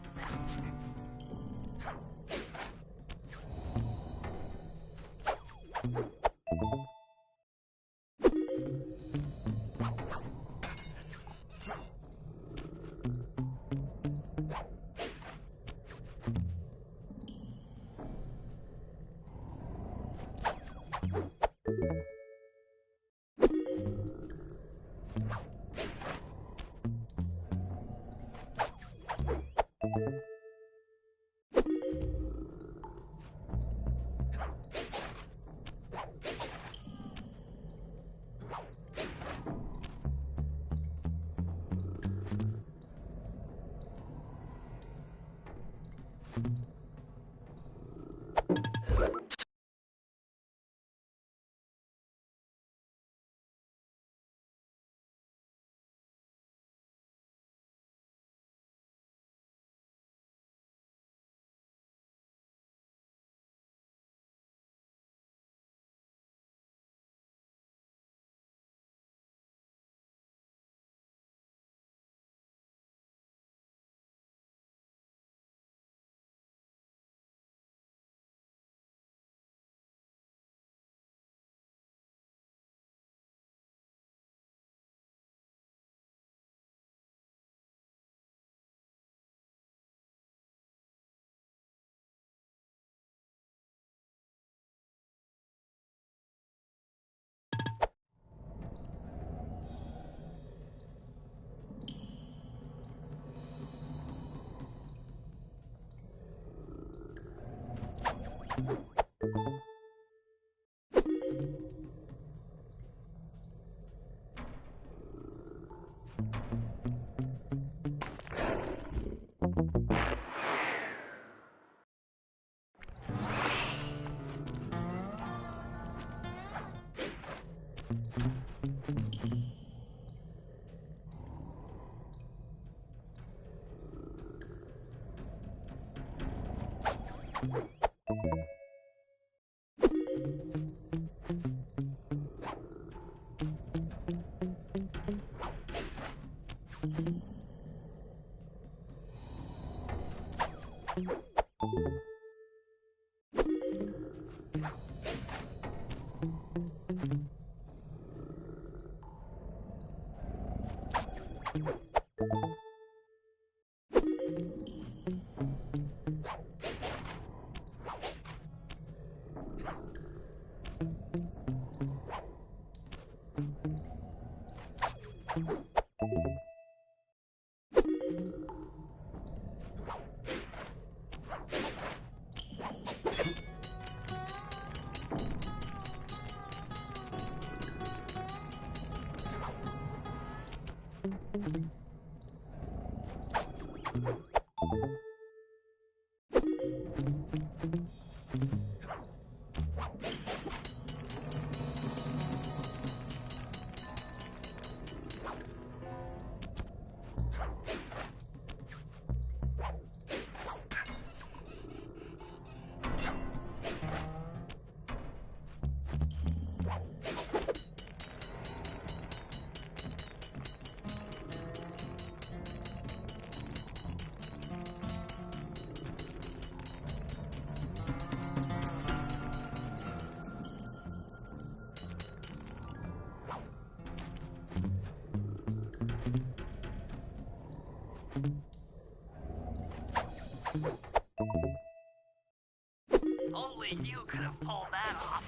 Only you could have pulled that off.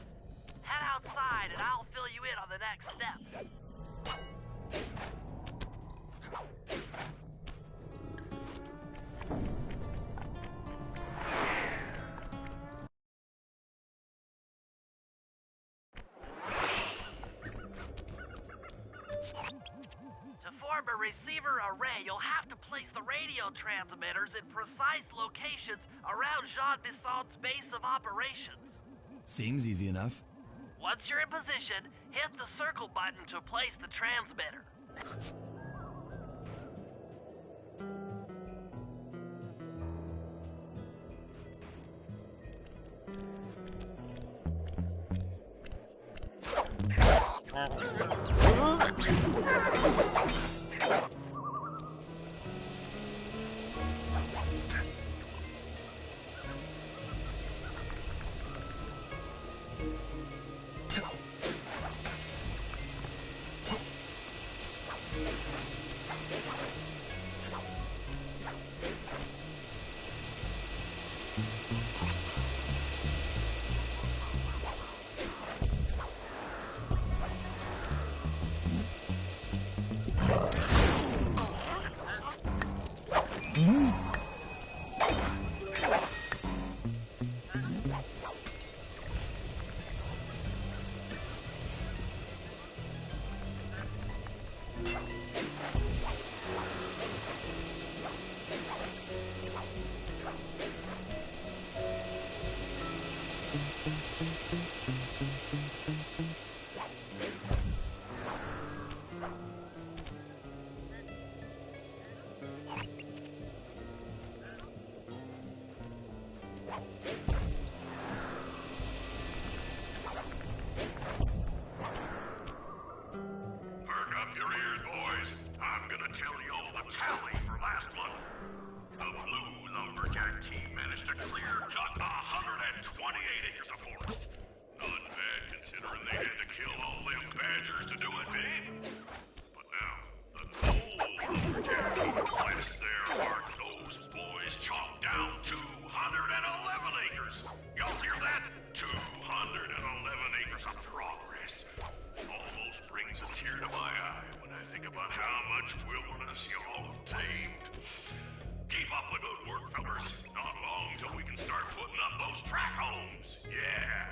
Head outside and I'll fill you in on the next step. form a receiver array, you'll have to place the radio transmitters in precise locations around Jean Bison's base of operations. Seems easy enough. Once you're in position, hit the circle button to place the transmitter. Perk up your ears, boys. I'm gonna tell you all the tally for last month. The Blue Lumberjack team managed to clear cut 128 acres of forest. Not bad considering they had to kill all them badgers to do it, eh? But now, the Gold Lumberjack team, bless their hearts, those boys chopped down 211 acres. Y'all hear that? 211 acres of progress. Almost brings a tear to my eye when I think about how much wilderness y'all have tamed. Keep up the good work, fellas. Not long till we can start putting up those track homes. Yeah.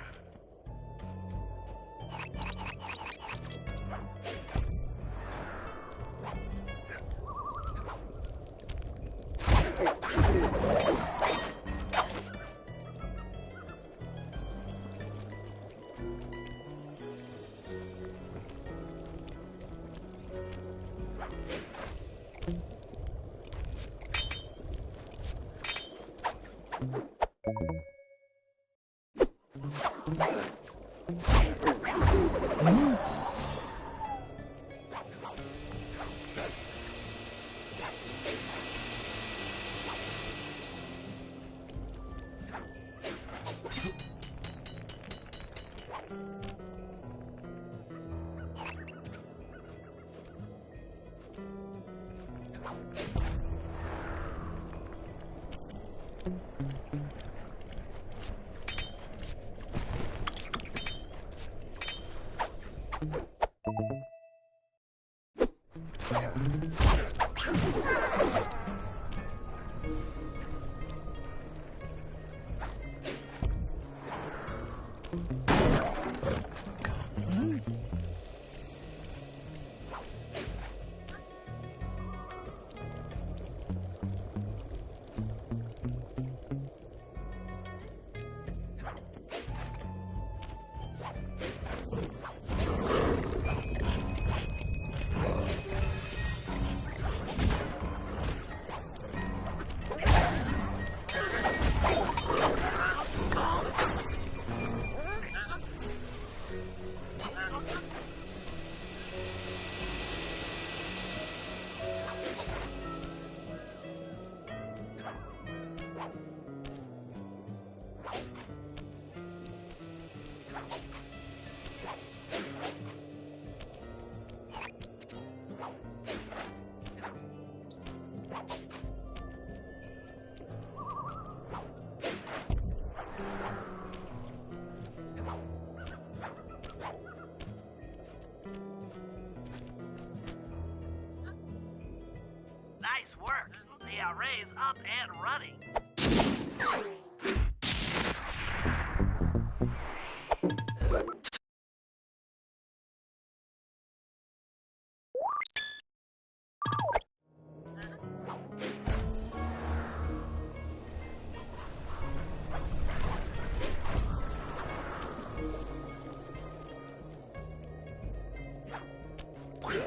Nice work. The array's up and running. Those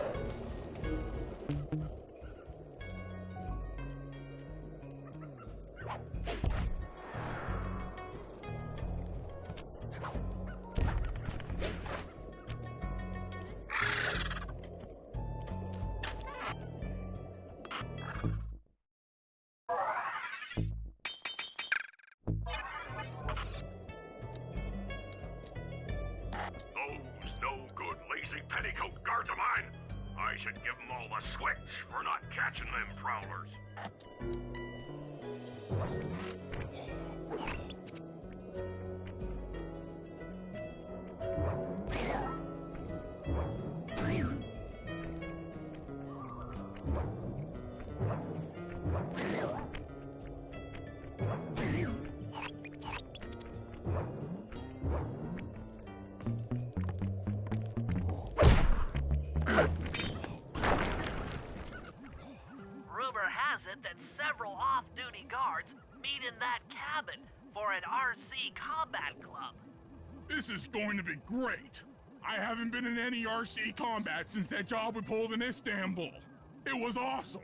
no-good, lazy petticoat guards of mine! I should give them all the switch for not catching them prowlers. Rumor has it that several off-duty guards meet in that cabin for an RC combat club. This is going to be great. I haven't been in any RC combat since that job we pulled in Istanbul. It was awesome.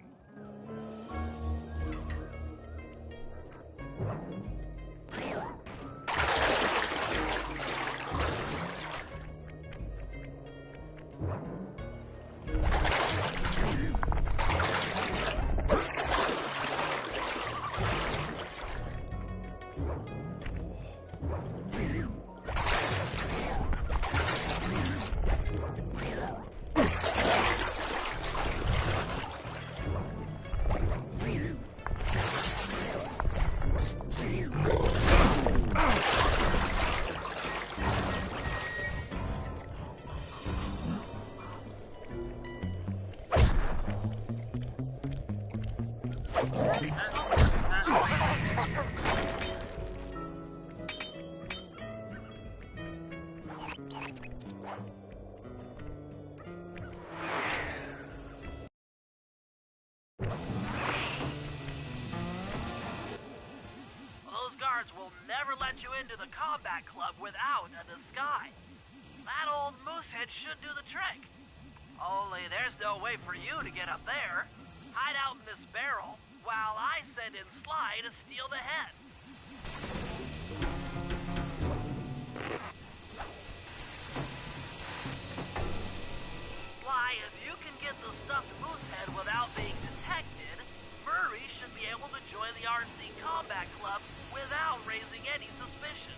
Those guards will never let you into the combat club without a disguise. That old moosehead should do the trick. Only there's no way for you to get up there. Hide out in this barrel while I send in Sly to steal the head. Sly, if you can get the stuffed moosehead without being detected, Murray should be able to join the RC Combat Club without raising any suspicion.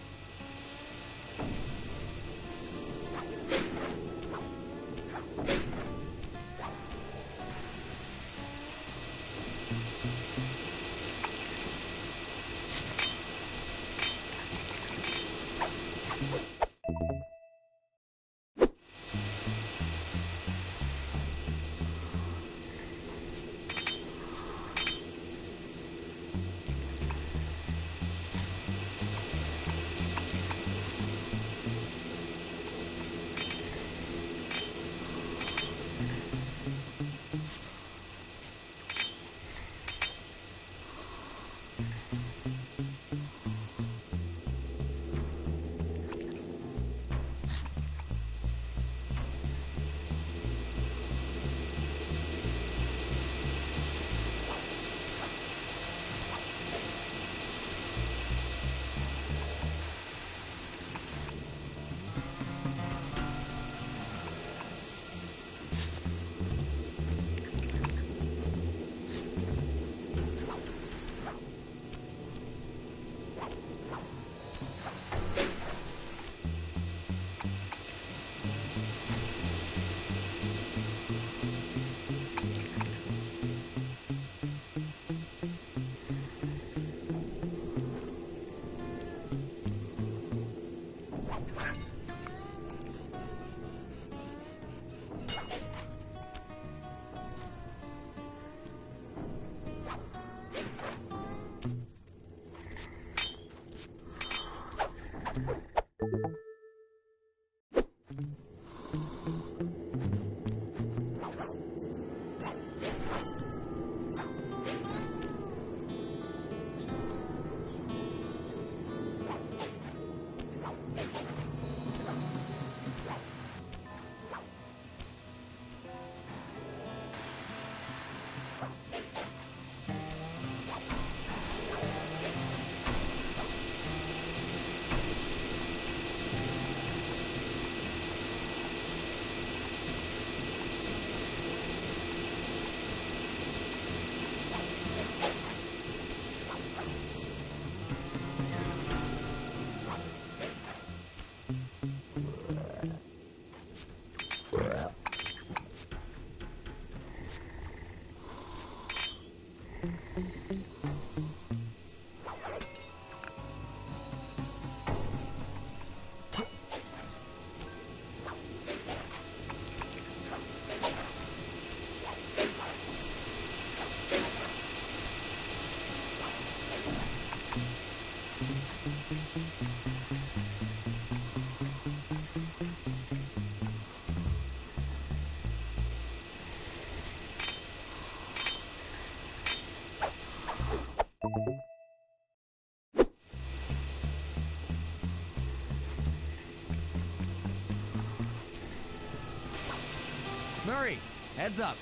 Murray, heads up.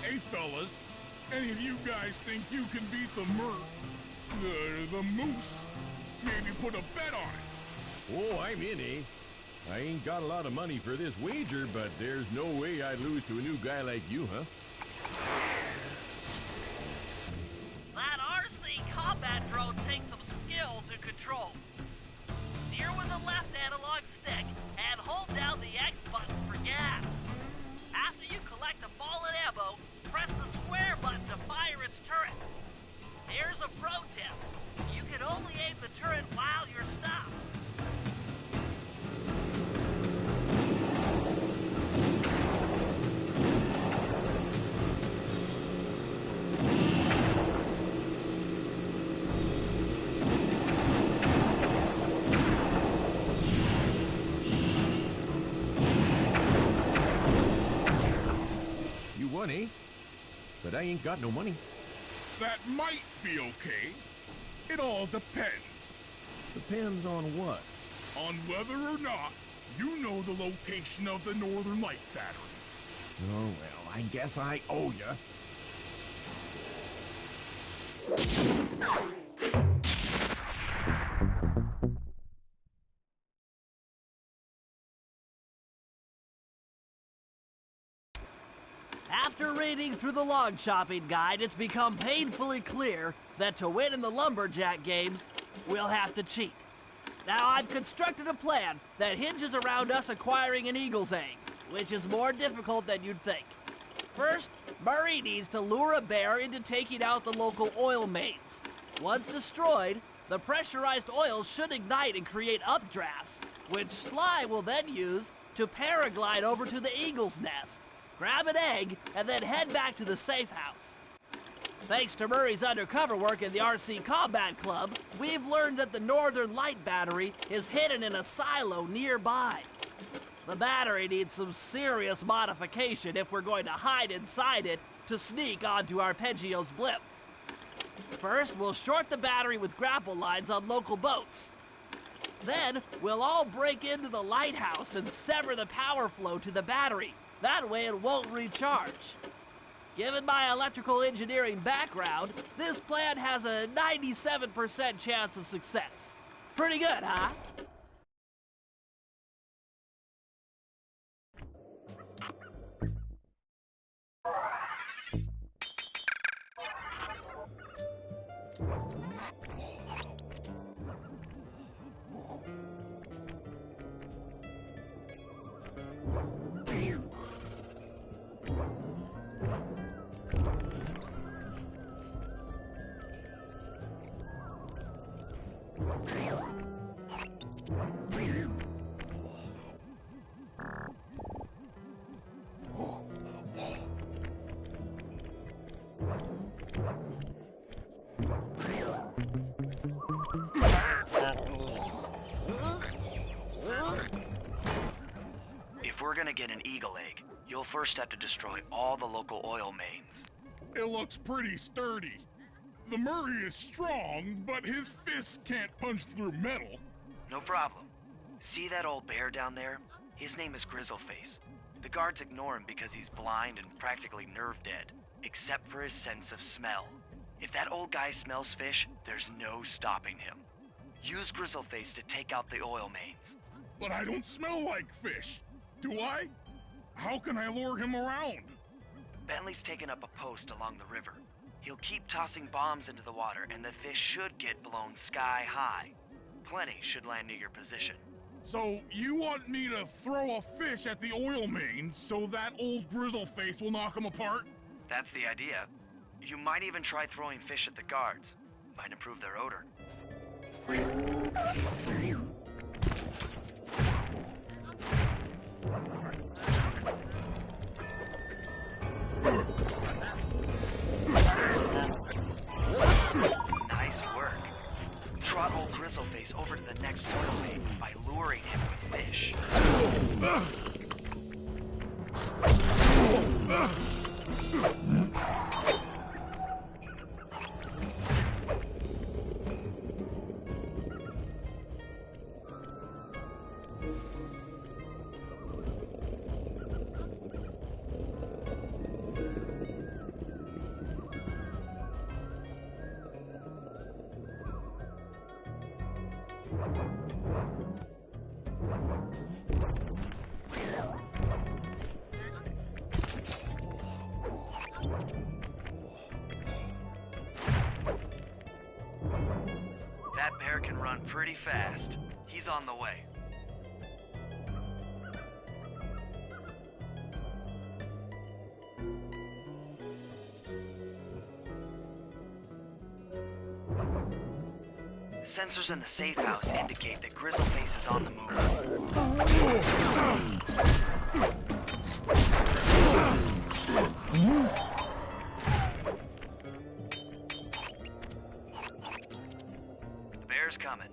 Hey, fellas. Any of you guys think you can beat the moose? Maybe put a bet on it. Oh, I'm in, eh? I ain't got a lot of money for this wager, but there's no way I'd lose to a new guy like you, huh? That RC combat drone takes some skill to control. Steer with the left analog stick and hold down the X button for gas. After you collect the fallen ammo, press the square button to fire its turret. Here's a pro tip. You can only aim the turret while you're stopped. You won, eh? But I ain't got no money. That might be okay. It all depends. Depends on what? On whether or not you know the location of the Northern Light Battery. Oh, well, I guess I owe ya. After reading through the log chopping guide, it's become painfully clear that to win in the lumberjack games, we'll have to cheat. Now, I've constructed a plan that hinges around us acquiring an eagle's egg, which is more difficult than you'd think. First, Murray needs to lure a bear into taking out the local oil mains. Once destroyed, the pressurized oil should ignite and create updrafts, which Sly will then use to paraglide over to the eagle's nest, grab an egg, and then head back to the safe house. Thanks to Murray's undercover work in the RC Combat Club, we've learned that the Northern Light Battery is hidden in a silo nearby. The battery needs some serious modification if we're going to hide inside it to sneak onto Arpeggio's blimp. First, we'll short the battery with grapple lines on local boats. Then, we'll all break into the lighthouse and sever the power flow to the battery. That way it won't recharge. Given my electrical engineering background, this plan has a 97% chance of success. Pretty good, huh? If we're gonna get an eagle egg, you'll first have to destroy all the local oil mains. It looks pretty sturdy. The Murray is strong, but his fists can't punch through metal. No problem. See that old bear down there? His name is Grizzleface. The guards ignore him because he's blind and practically nerve dead, except for his sense of smell. If that old guy smells fish, there's no stopping him. Use Grizzleface to take out the oil mains. But I don't smell like fish. Do I? How can I lure him around? Bentley's taken up a post along the river. He'll keep tossing bombs into the water, and the fish should get blown sky high. Plenty should land near your position. So, you want me to throw a fish at the oil main so that old grizzle face will knock him apart? That's the idea. You might even try throwing fish at the guards. Might improve their odor. Nice work. Trot old Grizzleface over to the next oil main by luring him with fish. That bear can run pretty fast. He's on the way. Sensors in the safe house indicate that Grizzleface is on the move. The bear's coming.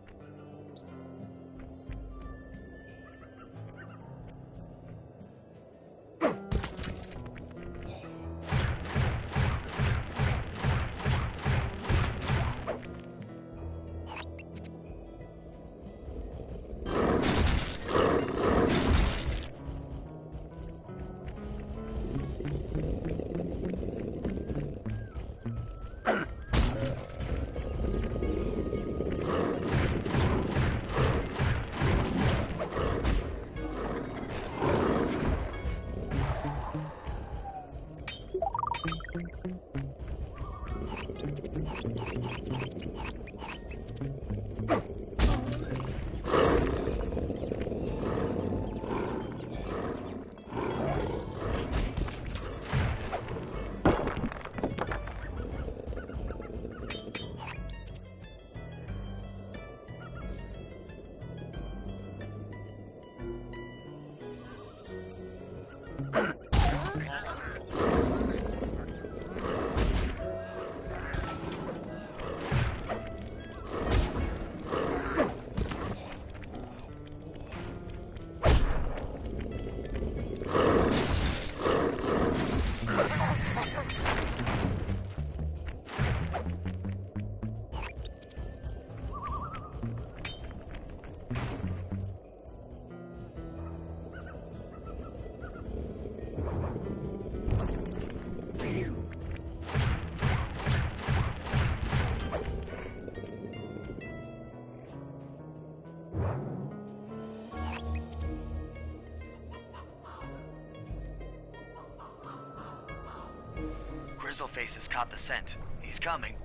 Grizzleface has caught the scent. He's coming.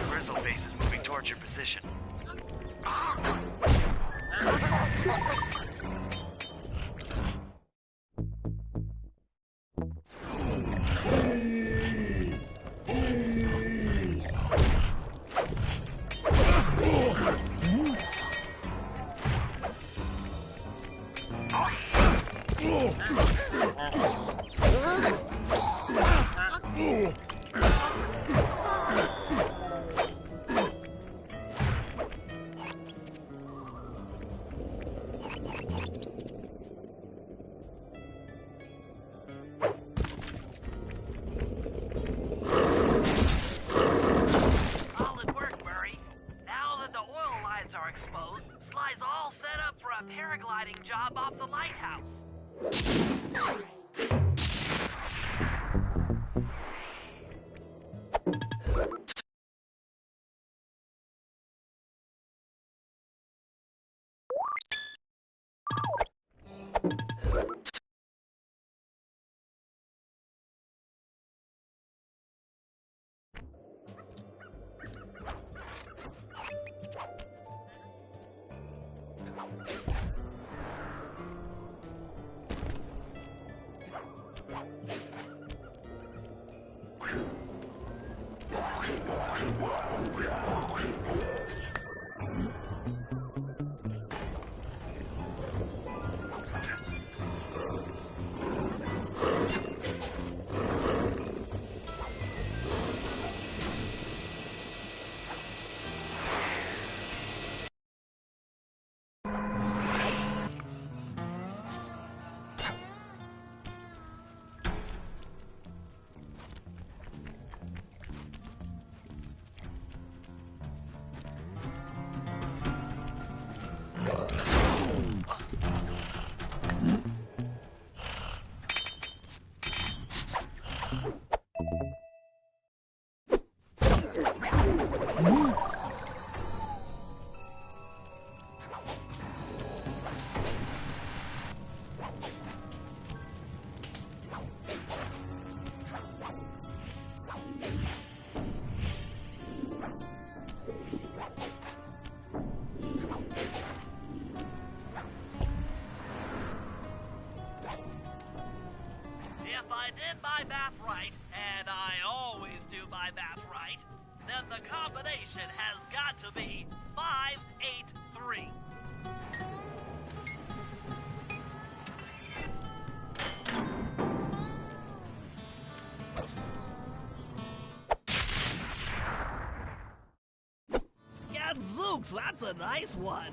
Grizzleface is moving towards your position. Sly's all set up for a paragliding job off the lighthouse. If I did my math right, and I always do my math right, then the combination has got to be 583. Gadzooks, that's a nice one.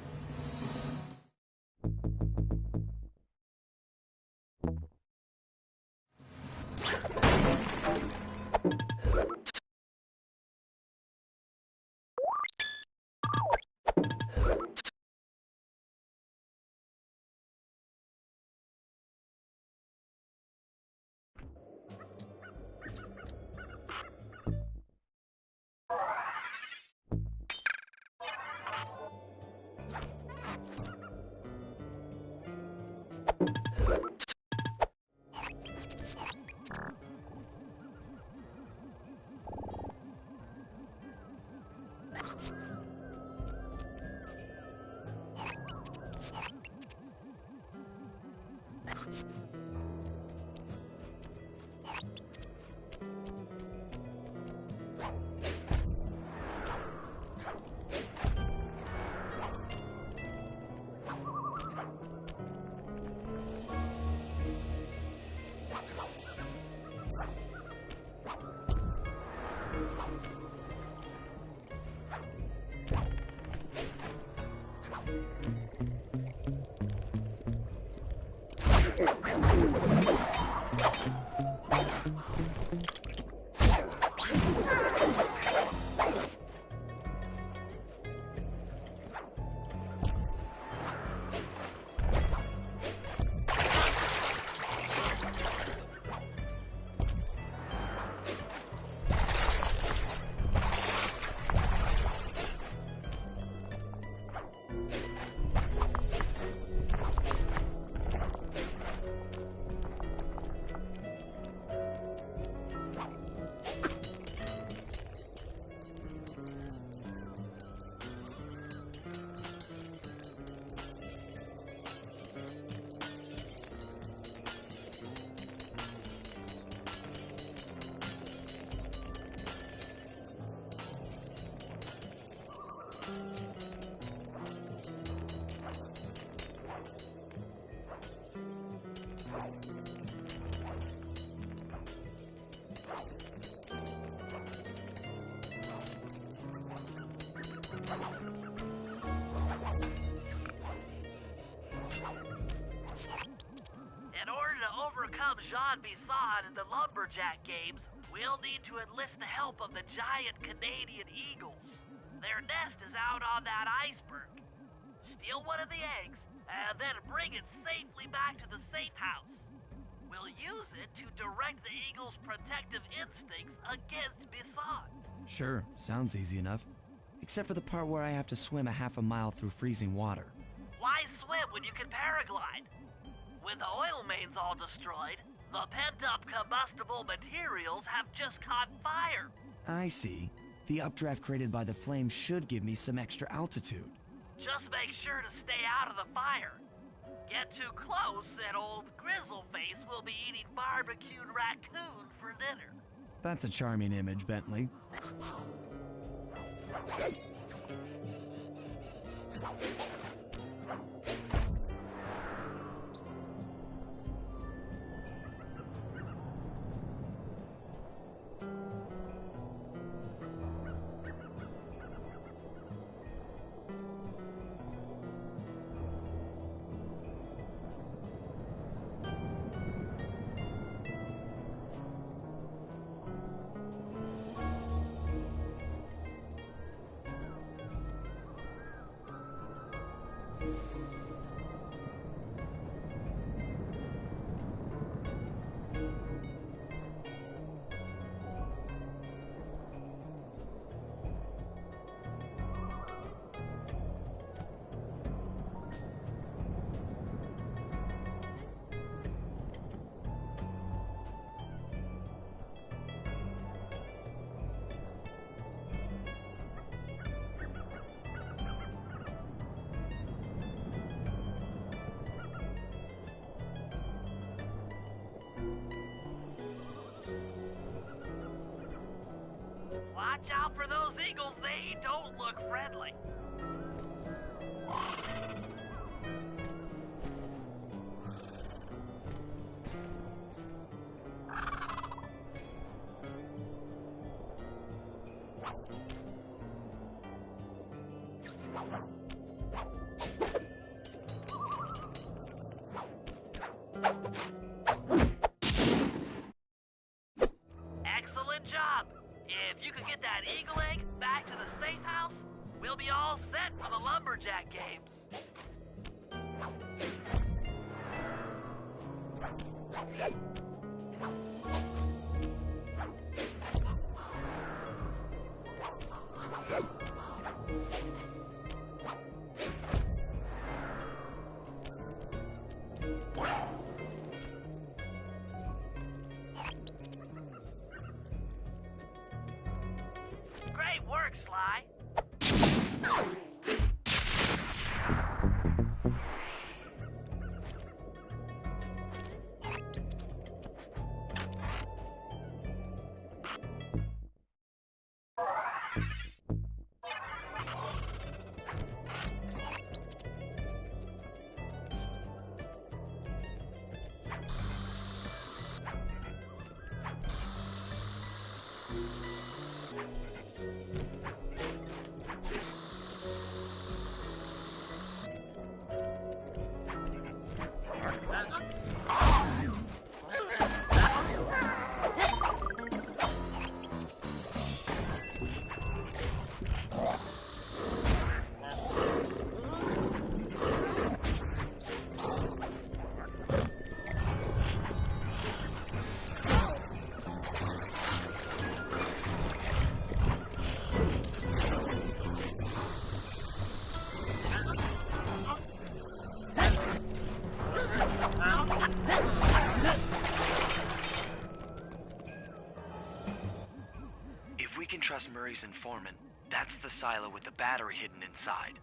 In order to overcome John Bison in the Lumberjack games, we'll need to enlist the help of the giant Canadian eagles. Their nest is out on that iceberg. Steal one of the eggs, and then bring it safely back to the safe house. We'll use it to direct the eagle's protective instincts against Bison. Sure, sounds easy enough. Except for the part where I have to swim a half a mile through freezing water. Why swim when you can paraglide? With the oil mains all destroyed, the pent-up combustible materials have just caught fire. I see. The updraft created by the flames should give me some extra altitude. Just make sure to stay out of the fire. Get too close and old Grizzleface will be eating barbecued raccoon for dinner. That's a charming image, Bentley. Watch out for those eagles, they don't look friendly. Excellent job. If you could get that eagle egg back to the safe house, we'll be all set for the lumberjack games. Great work, Sly. If we can trust Murray's informant, that's the silo with the battery hidden inside.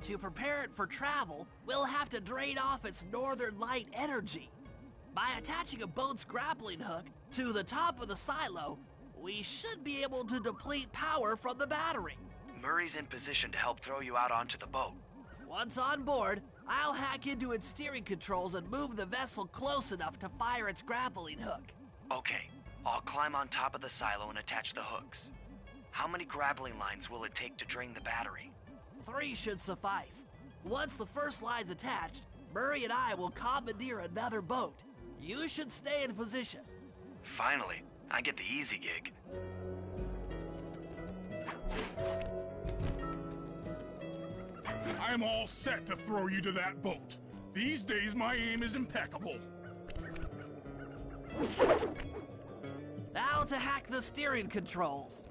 To prepare it for travel, we'll have to drain off its northern light energy. By attaching a boat's grappling hook to the top of the silo, we should be able to deplete power from the battery. Murray's in position to help throw you out onto the boat. Once on board, I'll hack into its steering controls and move the vessel close enough to fire its grappling hook. Okay, I'll climb on top of the silo and attach the hooks. How many grappling lines will it take to drain the battery? 3 should suffice. Once the first line's attached, Murray and I will commandeer another boat. You should stay in position. Finally, I get the easy gig. I'm all set to throw you to that boat. These days, my aim is impeccable. Now to hack the steering controls.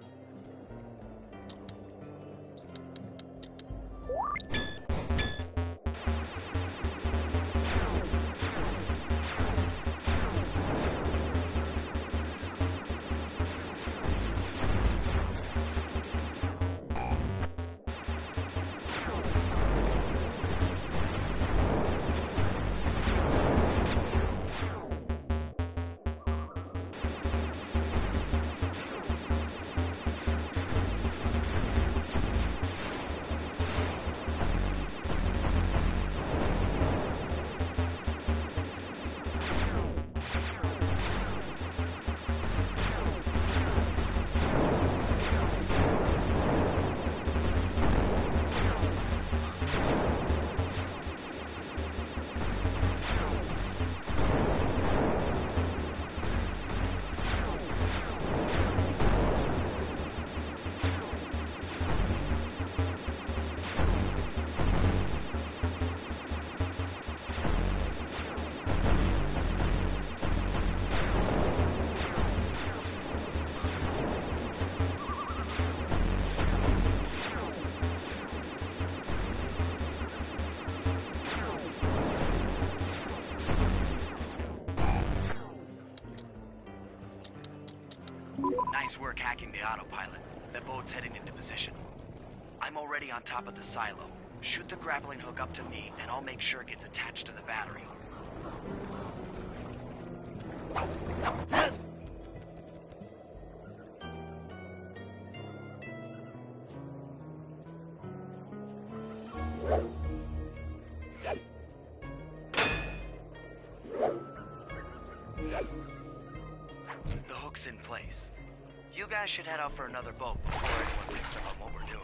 Nice work hacking the autopilot. That boat's heading into position. I'm already on top of the silo. Shoot the grappling hook up to me, and I'll make sure it gets attached to the battery. The hook's in place. You guys should head out for another boat before anyone picks up on what we're doing.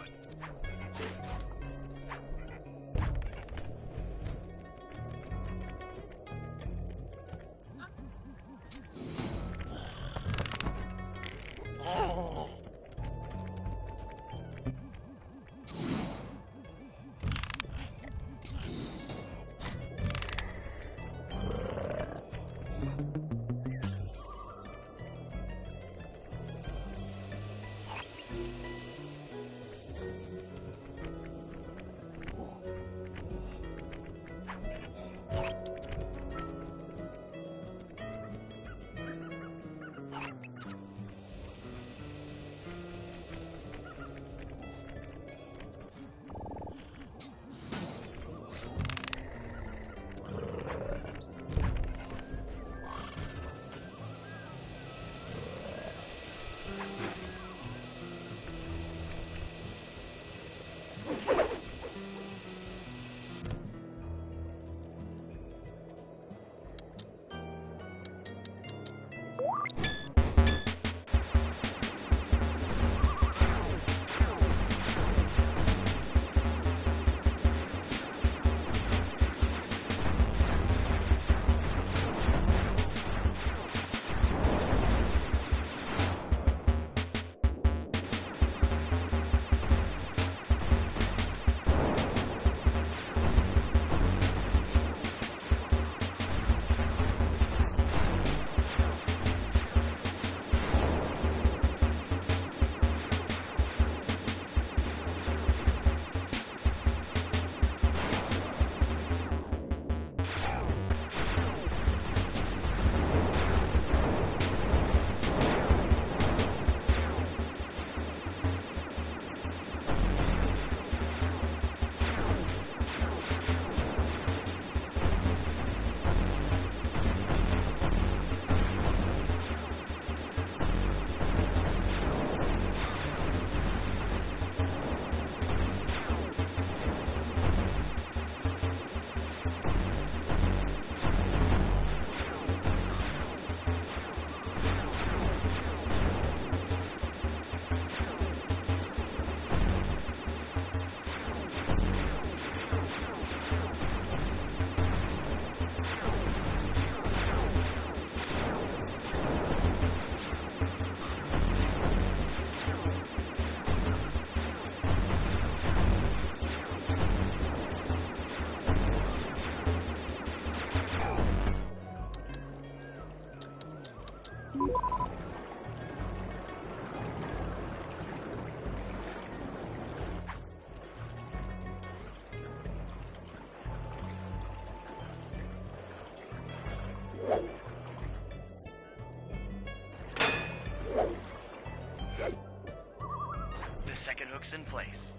Second hook's in place.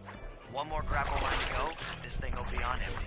One more grapple line to go, this thing will be on empty.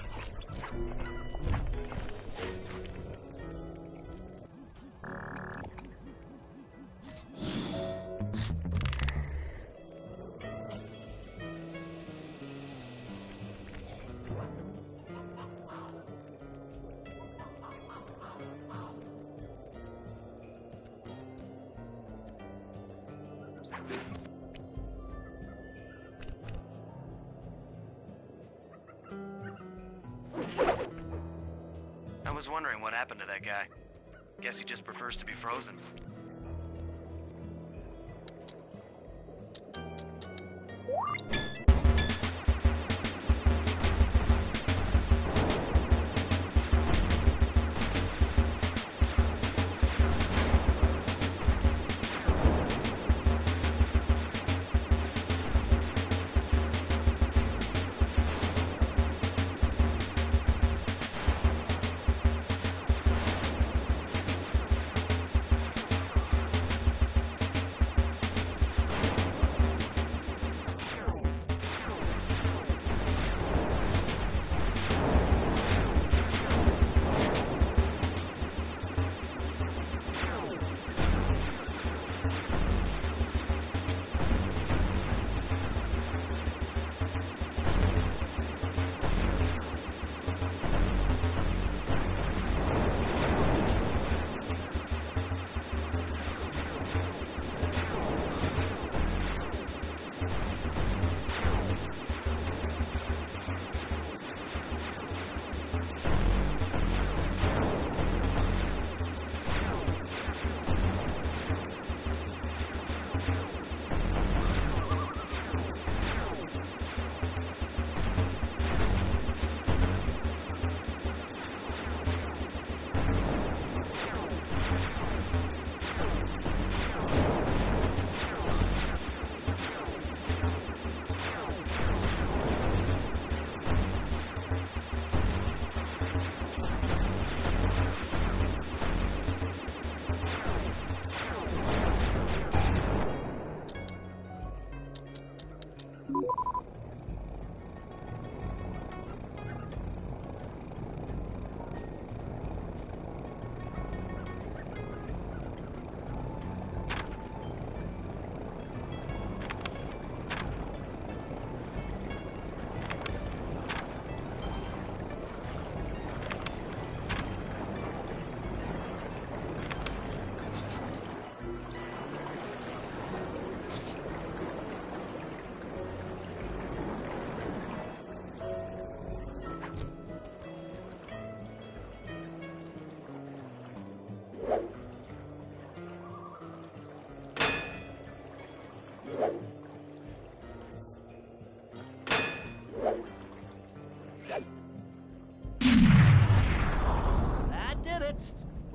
I was wondering what happened to that guy. Guess he just prefers to be frozen.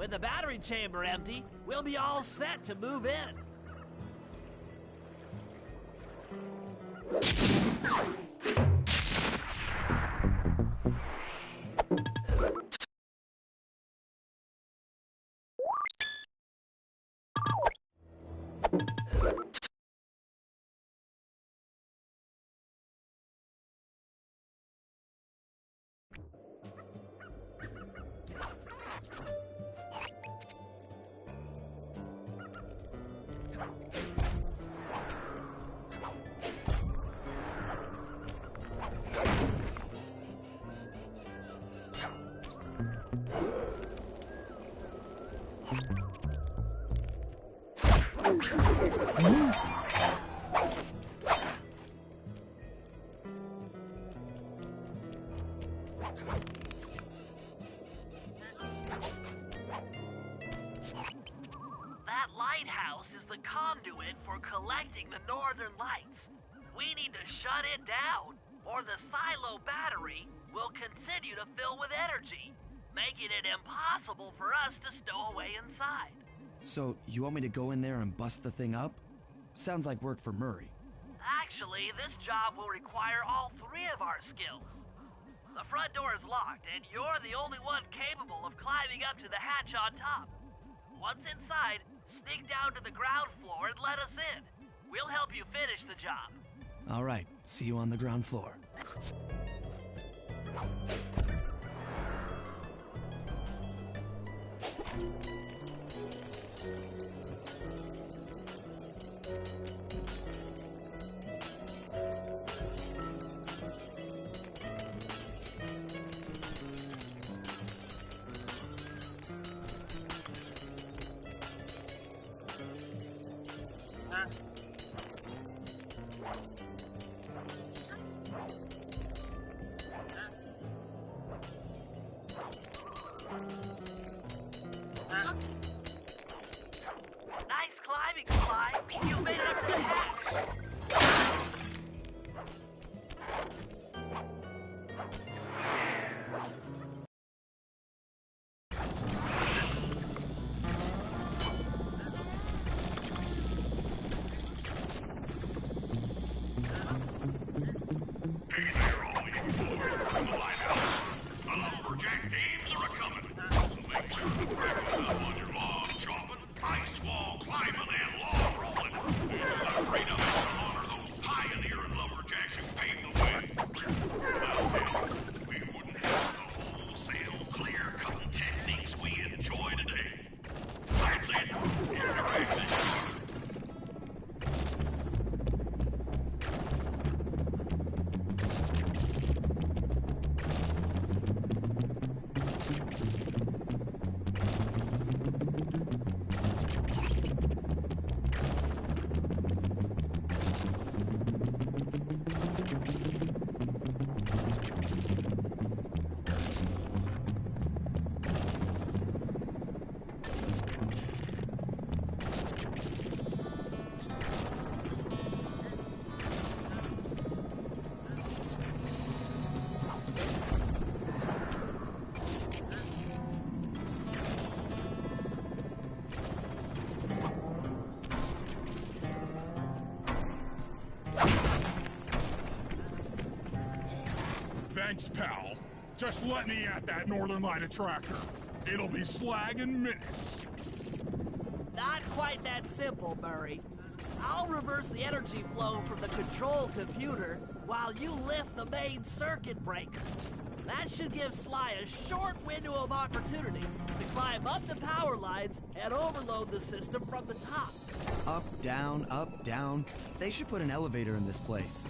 With the battery chamber empty, we'll be all set to move in. That lighthouse is the conduit for collecting the northern lights. We need to shut it down, or the silo battery will continue to fill with energy, making it impossible for us to stow away inside. So, you want me to go in there and bust the thing up? Sounds like work for Murray. Actually, this job will require all three of our skills. The front door is locked, and you're the only one capable of climbing up to the hatch on top. Once inside, sneak down to the ground floor and let us in. We'll help you finish the job. All right, see you on the ground floor. Nice climbing, Sly. You made it up to the hatch. Hey there, all you boys from the lighthouse. The lumberjack teams are a-coming. So make sure to practice up on your log chopping, ice wall climbing, and log rolling. I'm afraid of it to honor those pioneering lumberjacks who paved the way. Without them, we wouldn't have the wholesale clear-cutting techniques we enjoy today. That's it. If your axe is sharp, Thanks, pal. Just let me at that Northern Light attractor. It'll be slag in minutes. Not quite that simple, Murray. I'll reverse the energy flow from the control computer while you lift the main circuit breaker. That should give Sly a short window of opportunity to climb up the power lines and overload the system from the top. Up, down, up, down. They should put an elevator in this place.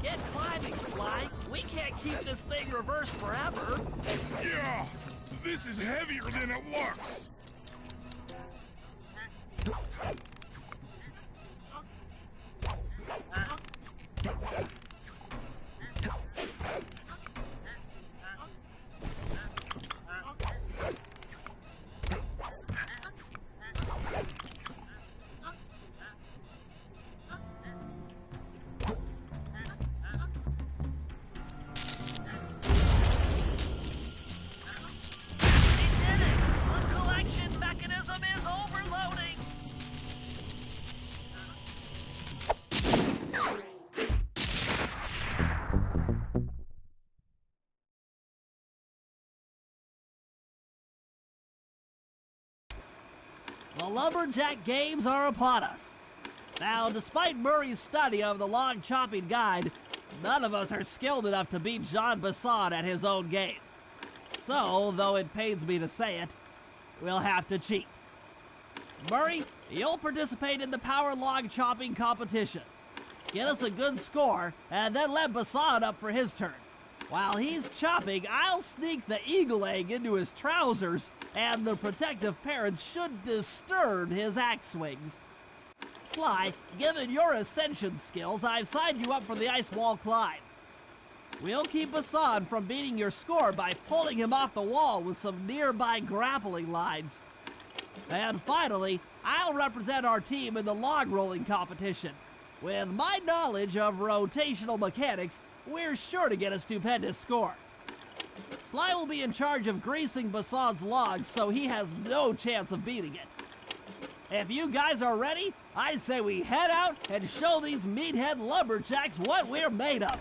Get climbing, Sly. reverse forever. Yeah, this is heavier than it looks. The Lumberjack Games are upon us. Now, despite Murray's study of the log chopping guide, none of us are skilled enough to beat John Bison at his own game. So, though it pains me to say it, we'll have to cheat. Murray, you'll participate in the power log chopping competition. Get us a good score, and then let Bison up for his turn. While he's chopping, I'll sneak the eagle egg into his trousers, and the protective parents should disturb his axe swings. Sly, given your ascension skills, I've signed you up for the ice wall climb. We'll keep Bison from beating your score by pulling him off the wall with some nearby grappling lines. And finally, I'll represent our team in the log rolling competition. With my knowledge of rotational mechanics, we're sure to get a stupendous score. Sly will be in charge of greasing Bason's logs, so he has no chance of beating it. If you guys are ready, I say we head out and show these meathead lumberjacks what we're made of.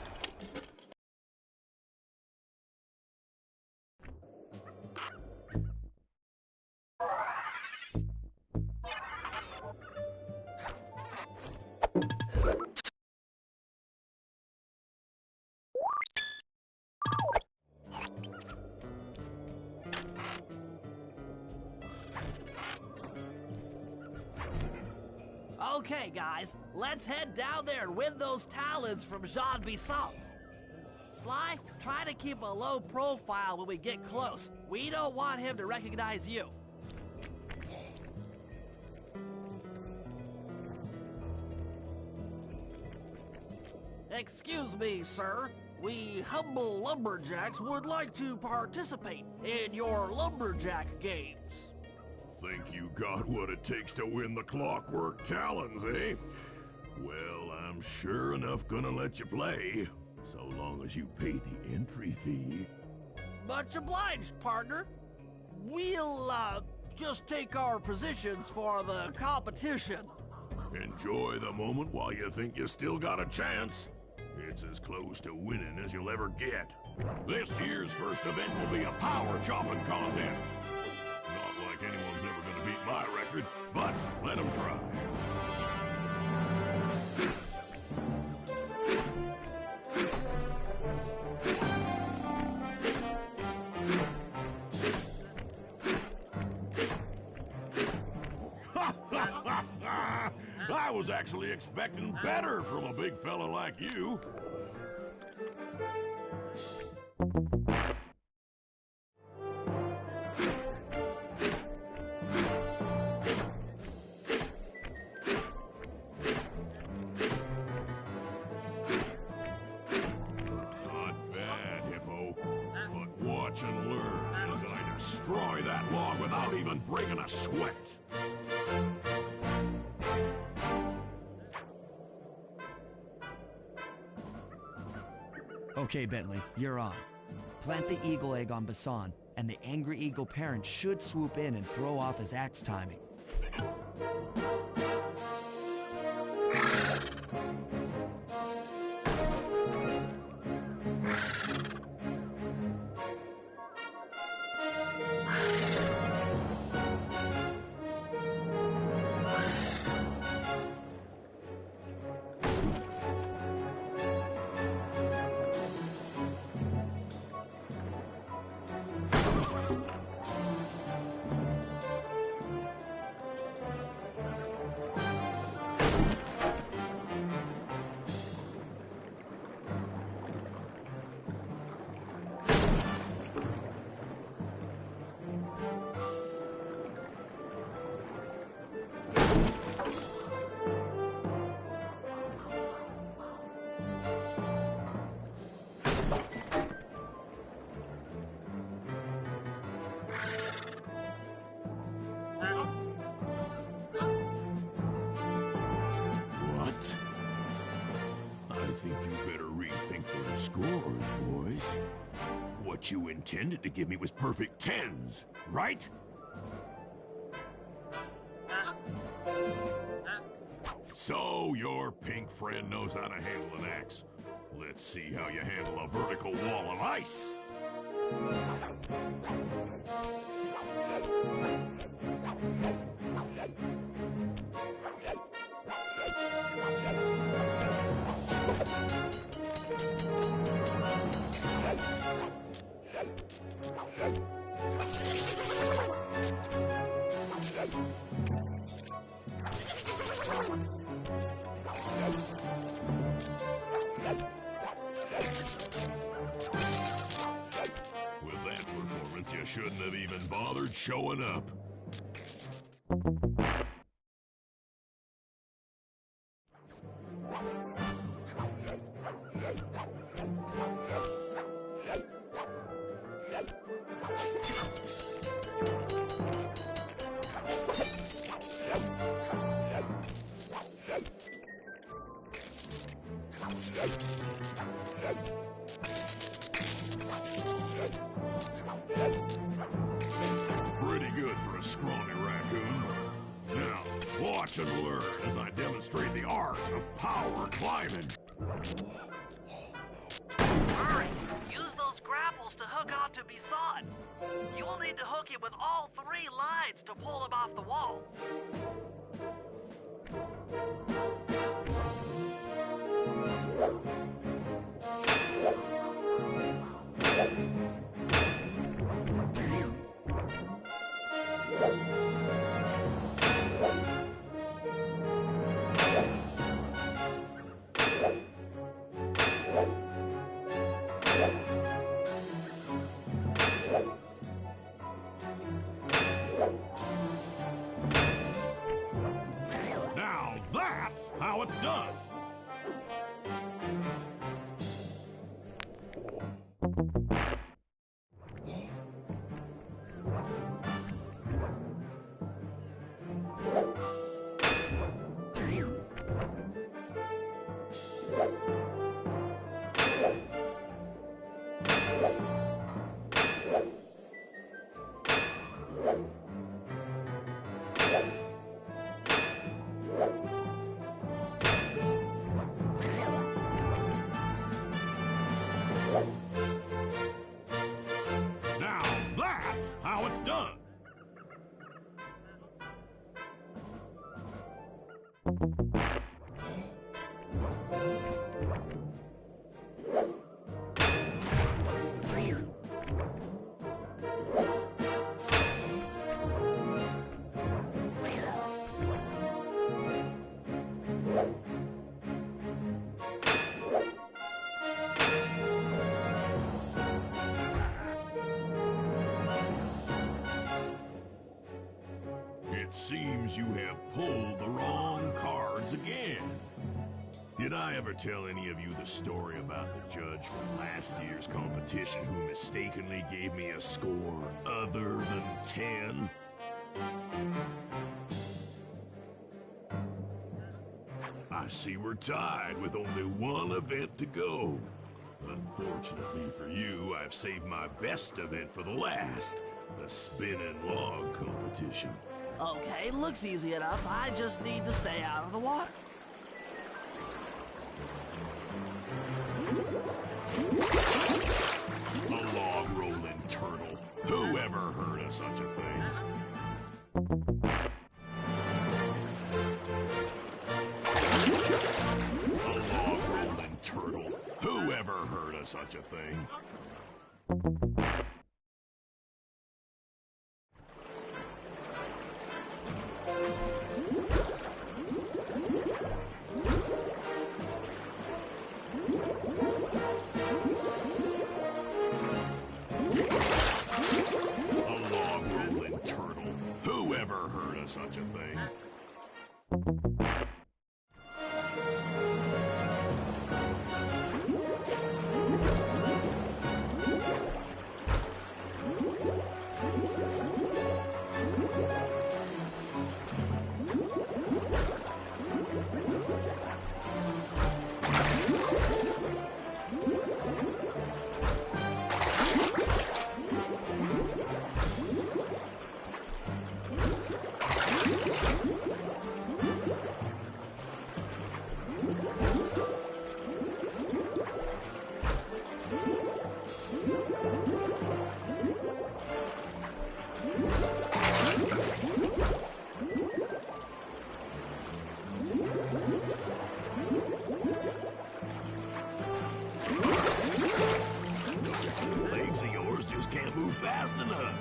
Okay, guys, let's head down there and win those talons from John Bison. Sly, try to keep a low profile when we get close. We don't want him to recognize you. Excuse me, sir. We humble lumberjacks would like to participate in your lumberjack games. Think you got what it takes to win the Clockwork Talons, eh? Well, I'm sure enough gonna let you play, so long as you pay the entry fee. Much obliged, partner. We'll, just take our positions for the competition. Enjoy the moment while you think you still got a chance. It's as close to winning as you'll ever get. This year's first event will be a power chopping contest. Not like anyone's ever gonna beat my record, but let them try. I was actually expecting better from a big fella like you. Not bad, Hippo. But watch and learn as I destroy that log without even breaking a sweat. Okay, Bentley, you're on. Plant the eagle egg on Bison, and the angry eagle parent should swoop in and throw off his axe timing. what you intended to give me was perfect tens, right? So your pink friend knows how to handle an axe. Let's see how you handle a vertical wall of ice. With that performance, you shouldn't have even bothered showing up. Pretty good for a scrawny raccoon. Now, watch and learn as I demonstrate the art of power climbing. Hurry! Use those grapples to hook onto Bison. You will need to hook it with all 3 lines to pull him off the wall. Now that's how it's done. Now that's how it's done. It seems you have pulled the wrong cards again. Did I ever tell any of you the story about the judge from last year's competition who mistakenly gave me a score other than 10? I see we're tied with only one event to go. Unfortunately for you, I've saved my best event for the last, the spinning log competition. Okay, looks easy enough. I just need to stay out of the water. A log rolling turtle. Who ever heard of such a thing? A log rolling turtle. Who ever heard of such a thing? A log rolling turtle. Who ever heard of such a thing? move fast enough.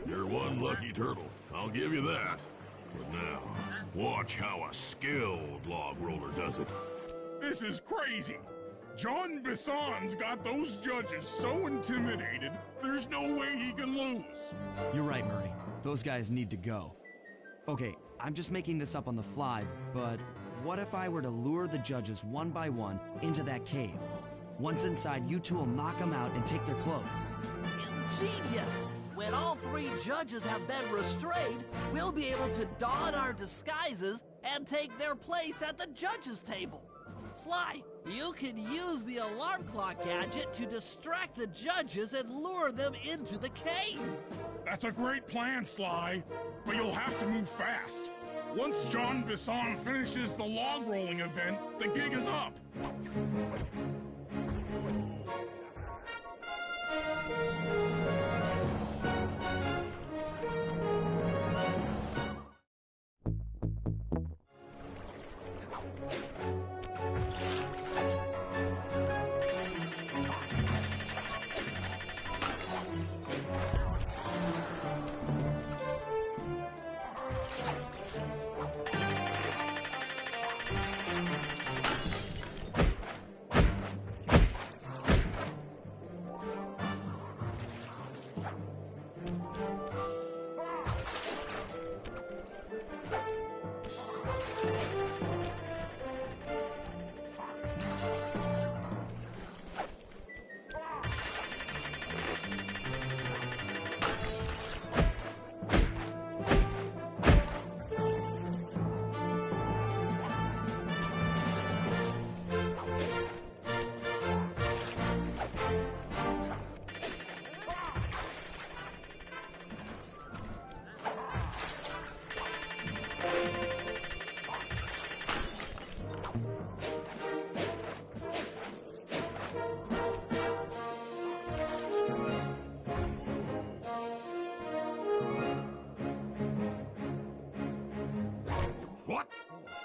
You're one lucky turtle, I'll give you that. But now, watch how a skilled log roller does it. This is crazy. John Bison's got those judges so intimidated, there's no way he can lose. You're right, Murray. Those guys need to go. Okay, I'm just making this up on the fly, but what if I were to lure the judges one by one into that cave? Once inside, you two will knock them out and take their clothes. Ingenious! When all three judges have been restrained, we'll be able to don our disguises and take their place at the judges' table. Sly, you can use the alarm clock gadget to distract the judges and lure them into the cave. That's a great plan, Sly, but you'll have to move fast. Once John Bison finishes the log rolling event, the gig is up. What? I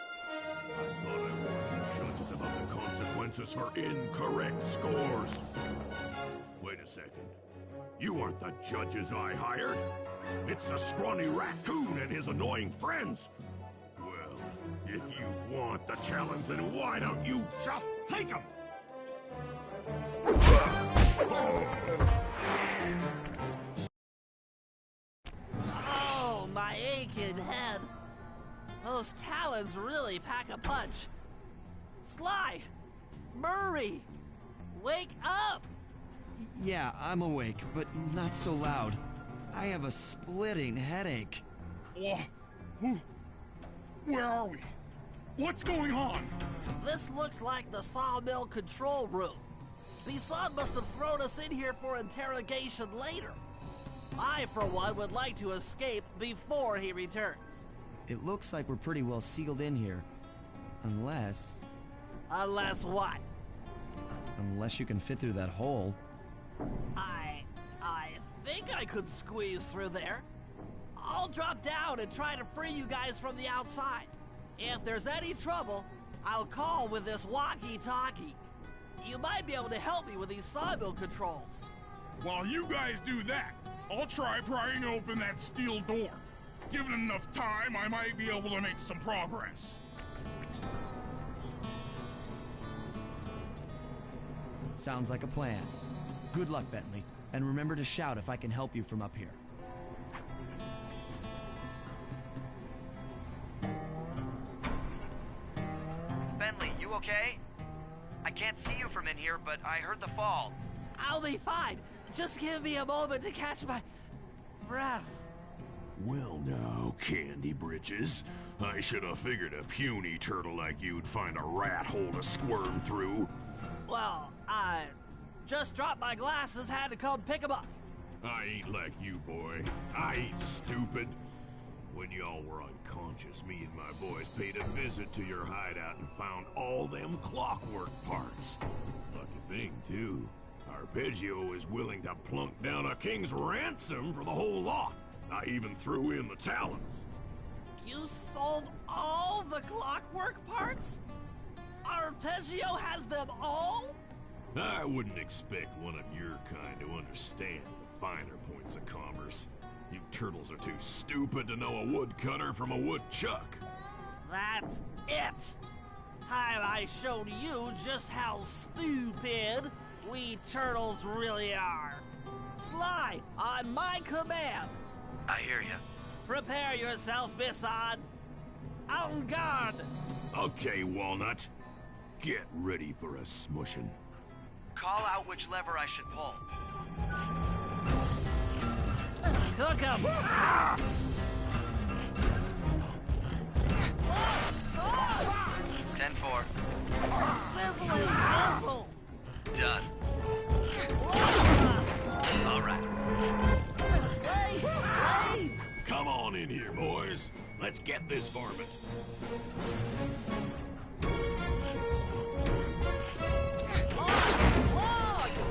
thought I warned you judges about the consequences for incorrect scores. Wait a second. You aren't the judges I hired. It's the scrawny raccoon and his annoying friends. Well, if you want the challenge, then why don't you just take them? Oh, my aching head. Those talons really pack a punch. Sly! Murray! Wake up! Yeah, I'm awake, but not so loud. I have a splitting headache. Where are we? What's going on? This looks like the sawmill control room. Bison must have thrown us in here for interrogation later. I, for one, would like to escape before he returns. It looks like we're pretty well sealed in here. Unless... Unless what? Unless you can fit through that hole. I think I could squeeze through there. I'll drop down and try to free you guys from the outside. If there's any trouble, I'll call with this walkie-talkie. You might be able to help me with these sawmill controls. While you guys do that, I'll try prying open that steel door. Given enough time, I might be able to make some progress. Sounds like a plan. Good luck, Bentley. And remember to shout if I can help you from up here. Can't see you from in here, but I heard the fall. I'll be fine. Just give me a moment to catch my breath. Well now, Candy Britches. I should have figured a puny turtle like you'd find a rat hole to squirm through. Well, I just dropped my glasses, had to come pick them up. I ain't like you, boy. I ain't stupid. When y'all were unconscious, me and my boys paid a visit to your hideout and found all them clockwork parts. Lucky thing, too. Arpeggio is willing to plunk down a king's ransom for the whole lot. I even threw in the talons. You sold all the clockwork parts? Arpeggio has them all? I wouldn't expect one of your kind to understand the finer points of commerce. You turtles are too stupid to know a woodcutter from a woodchuck. That's it! Time I showed you just how stupid we turtles really are. Sly, on my command. I hear you. Prepare yourself, Bison. En garde! Okay, Walnut. Get ready for a smushing. Call out which lever I should pull. Cook 'em! Sauce! 10-4. Sizzling sizzle! Done. All right. Wait! Come on in here, boys. Let's get this varmint. Logs!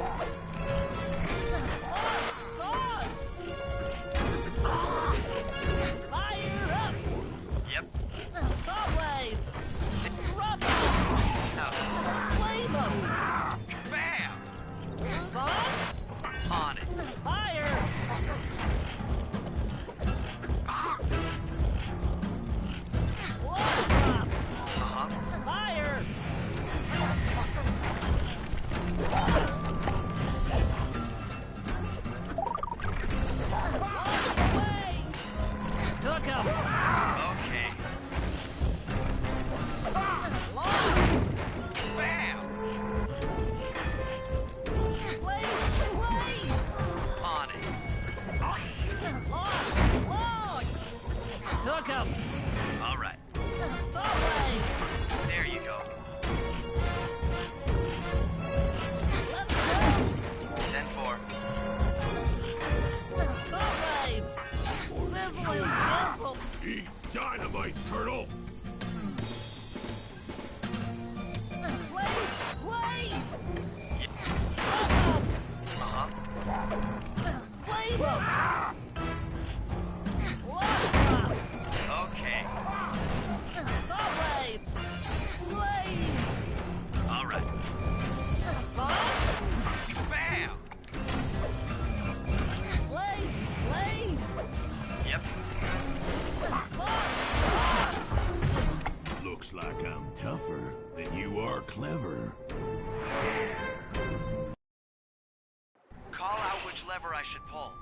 Sauce! Fire up! Yep. Saw blades! Rub 'em! Oh. Flame 'em! Bam! Sauce? On it. Fire! Log drop! Uh-huh. Fire! Logs away! Cook 'em! Okay. Logs! Bam! Blades! On it. Logs! Cook 'em! All right. Saw blades! There you go. Let's go! 10-4. Saw blades! Sizzling sizzle! Eat dynamite, turtle! Blades! Blades! Rub 'em! Uh-huh. Flame 'em! Log drop! Okay. Saw blades! Blades! All right. Sauce? Bam! Blades! Blades! Yep. Sauce! Looks like I'm tougher than you are clever. Call out which lever I should pull.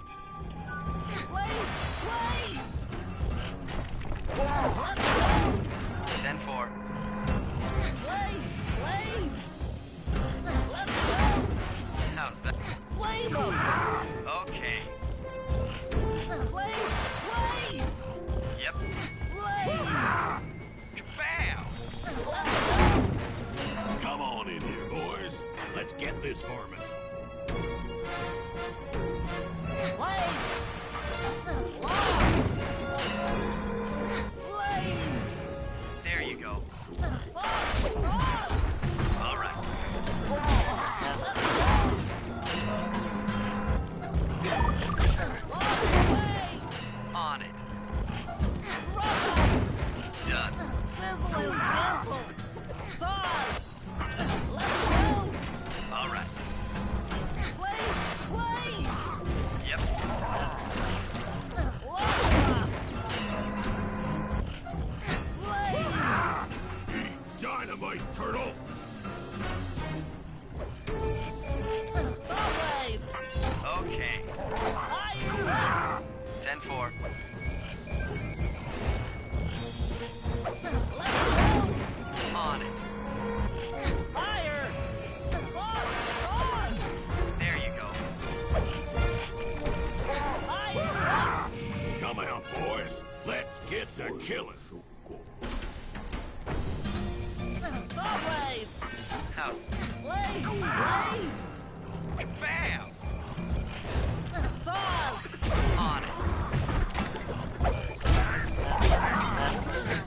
Blades! Blades! Let's go! 10-4. Blades! Blades! Let's go! How's that? Flame 'em! Okay. Blades! Blades! Yep. Blades! Bam! Let's go! Come on in here, boys. Let's get this varmint. Blades! Logs! Flames! There you go. Sauce! Sauce! All right. Let's go! Logs away! On it. Rub 'em! Done. Sizzling sizzle! Sauce! Let's go! All right. Blades! Blades! killing. Saw blades! How's Blades! Blades! bam? Saws! On it.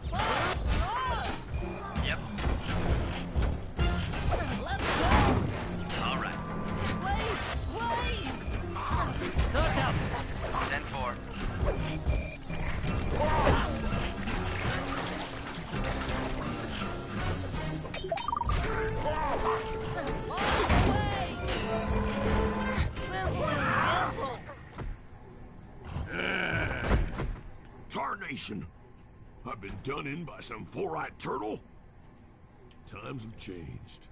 Saws! Yep. Let's go! All right. Blades! Blades! Cook 'em! 10-4. All the way! Sizzling sizzle! Tarnation! I've been done in by some four-eyed turtle? Times have changed.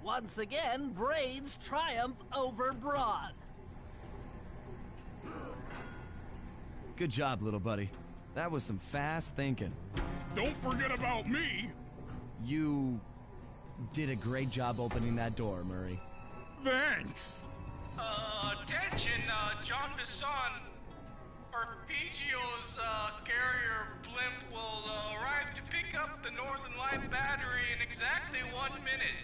Once again, Braids triumph over Brawn. Good job, little buddy. That was some fast thinking. Don't forget about me! You did a great job opening that door, Murray. Thanks! Attention, John Bison. Arpeggio's carrier blimp will arrive to pick up the Northern Light battery in exactly 1 minute.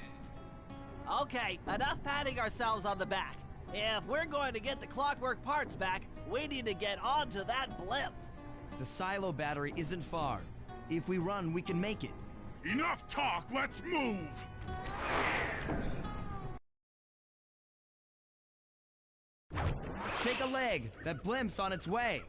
Okay, enough patting ourselves on the back. If we're going to get the Clockwork parts back, we need to get onto that blimp. The silo battery isn't far. If we run, we can make it. Enough talk, let's move! Shake a leg. That blimp's on its way.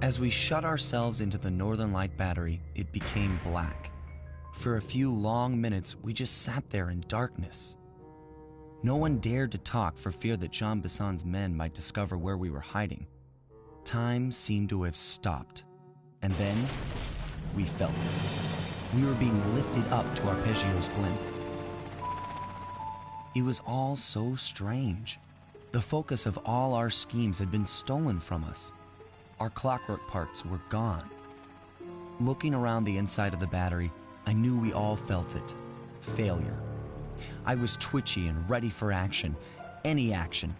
As we shut ourselves into the Northern Light battery, it became black. For a few long minutes, we just sat there in darkness. No one dared to talk for fear that John Bison's men might discover where we were hiding. Time seemed to have stopped. And then, we felt it. We were being lifted up to Arpeggio's blimp. It was all so strange. The focus of all our schemes had been stolen from us. Our clockwork parts were gone. Looking around the inside of the battery, I knew we all felt it. Failure. I was twitchy and ready for action. Any action.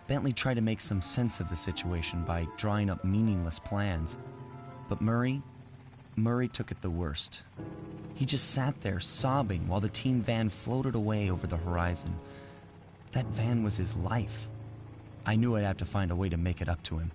Bentley tried to make some sense of the situation by drawing up meaningless plans. But Murray took it the worst. He just sat there sobbing while the team van floated away over the horizon. That van was his life. I knew I'd have to find a way to make it up to him.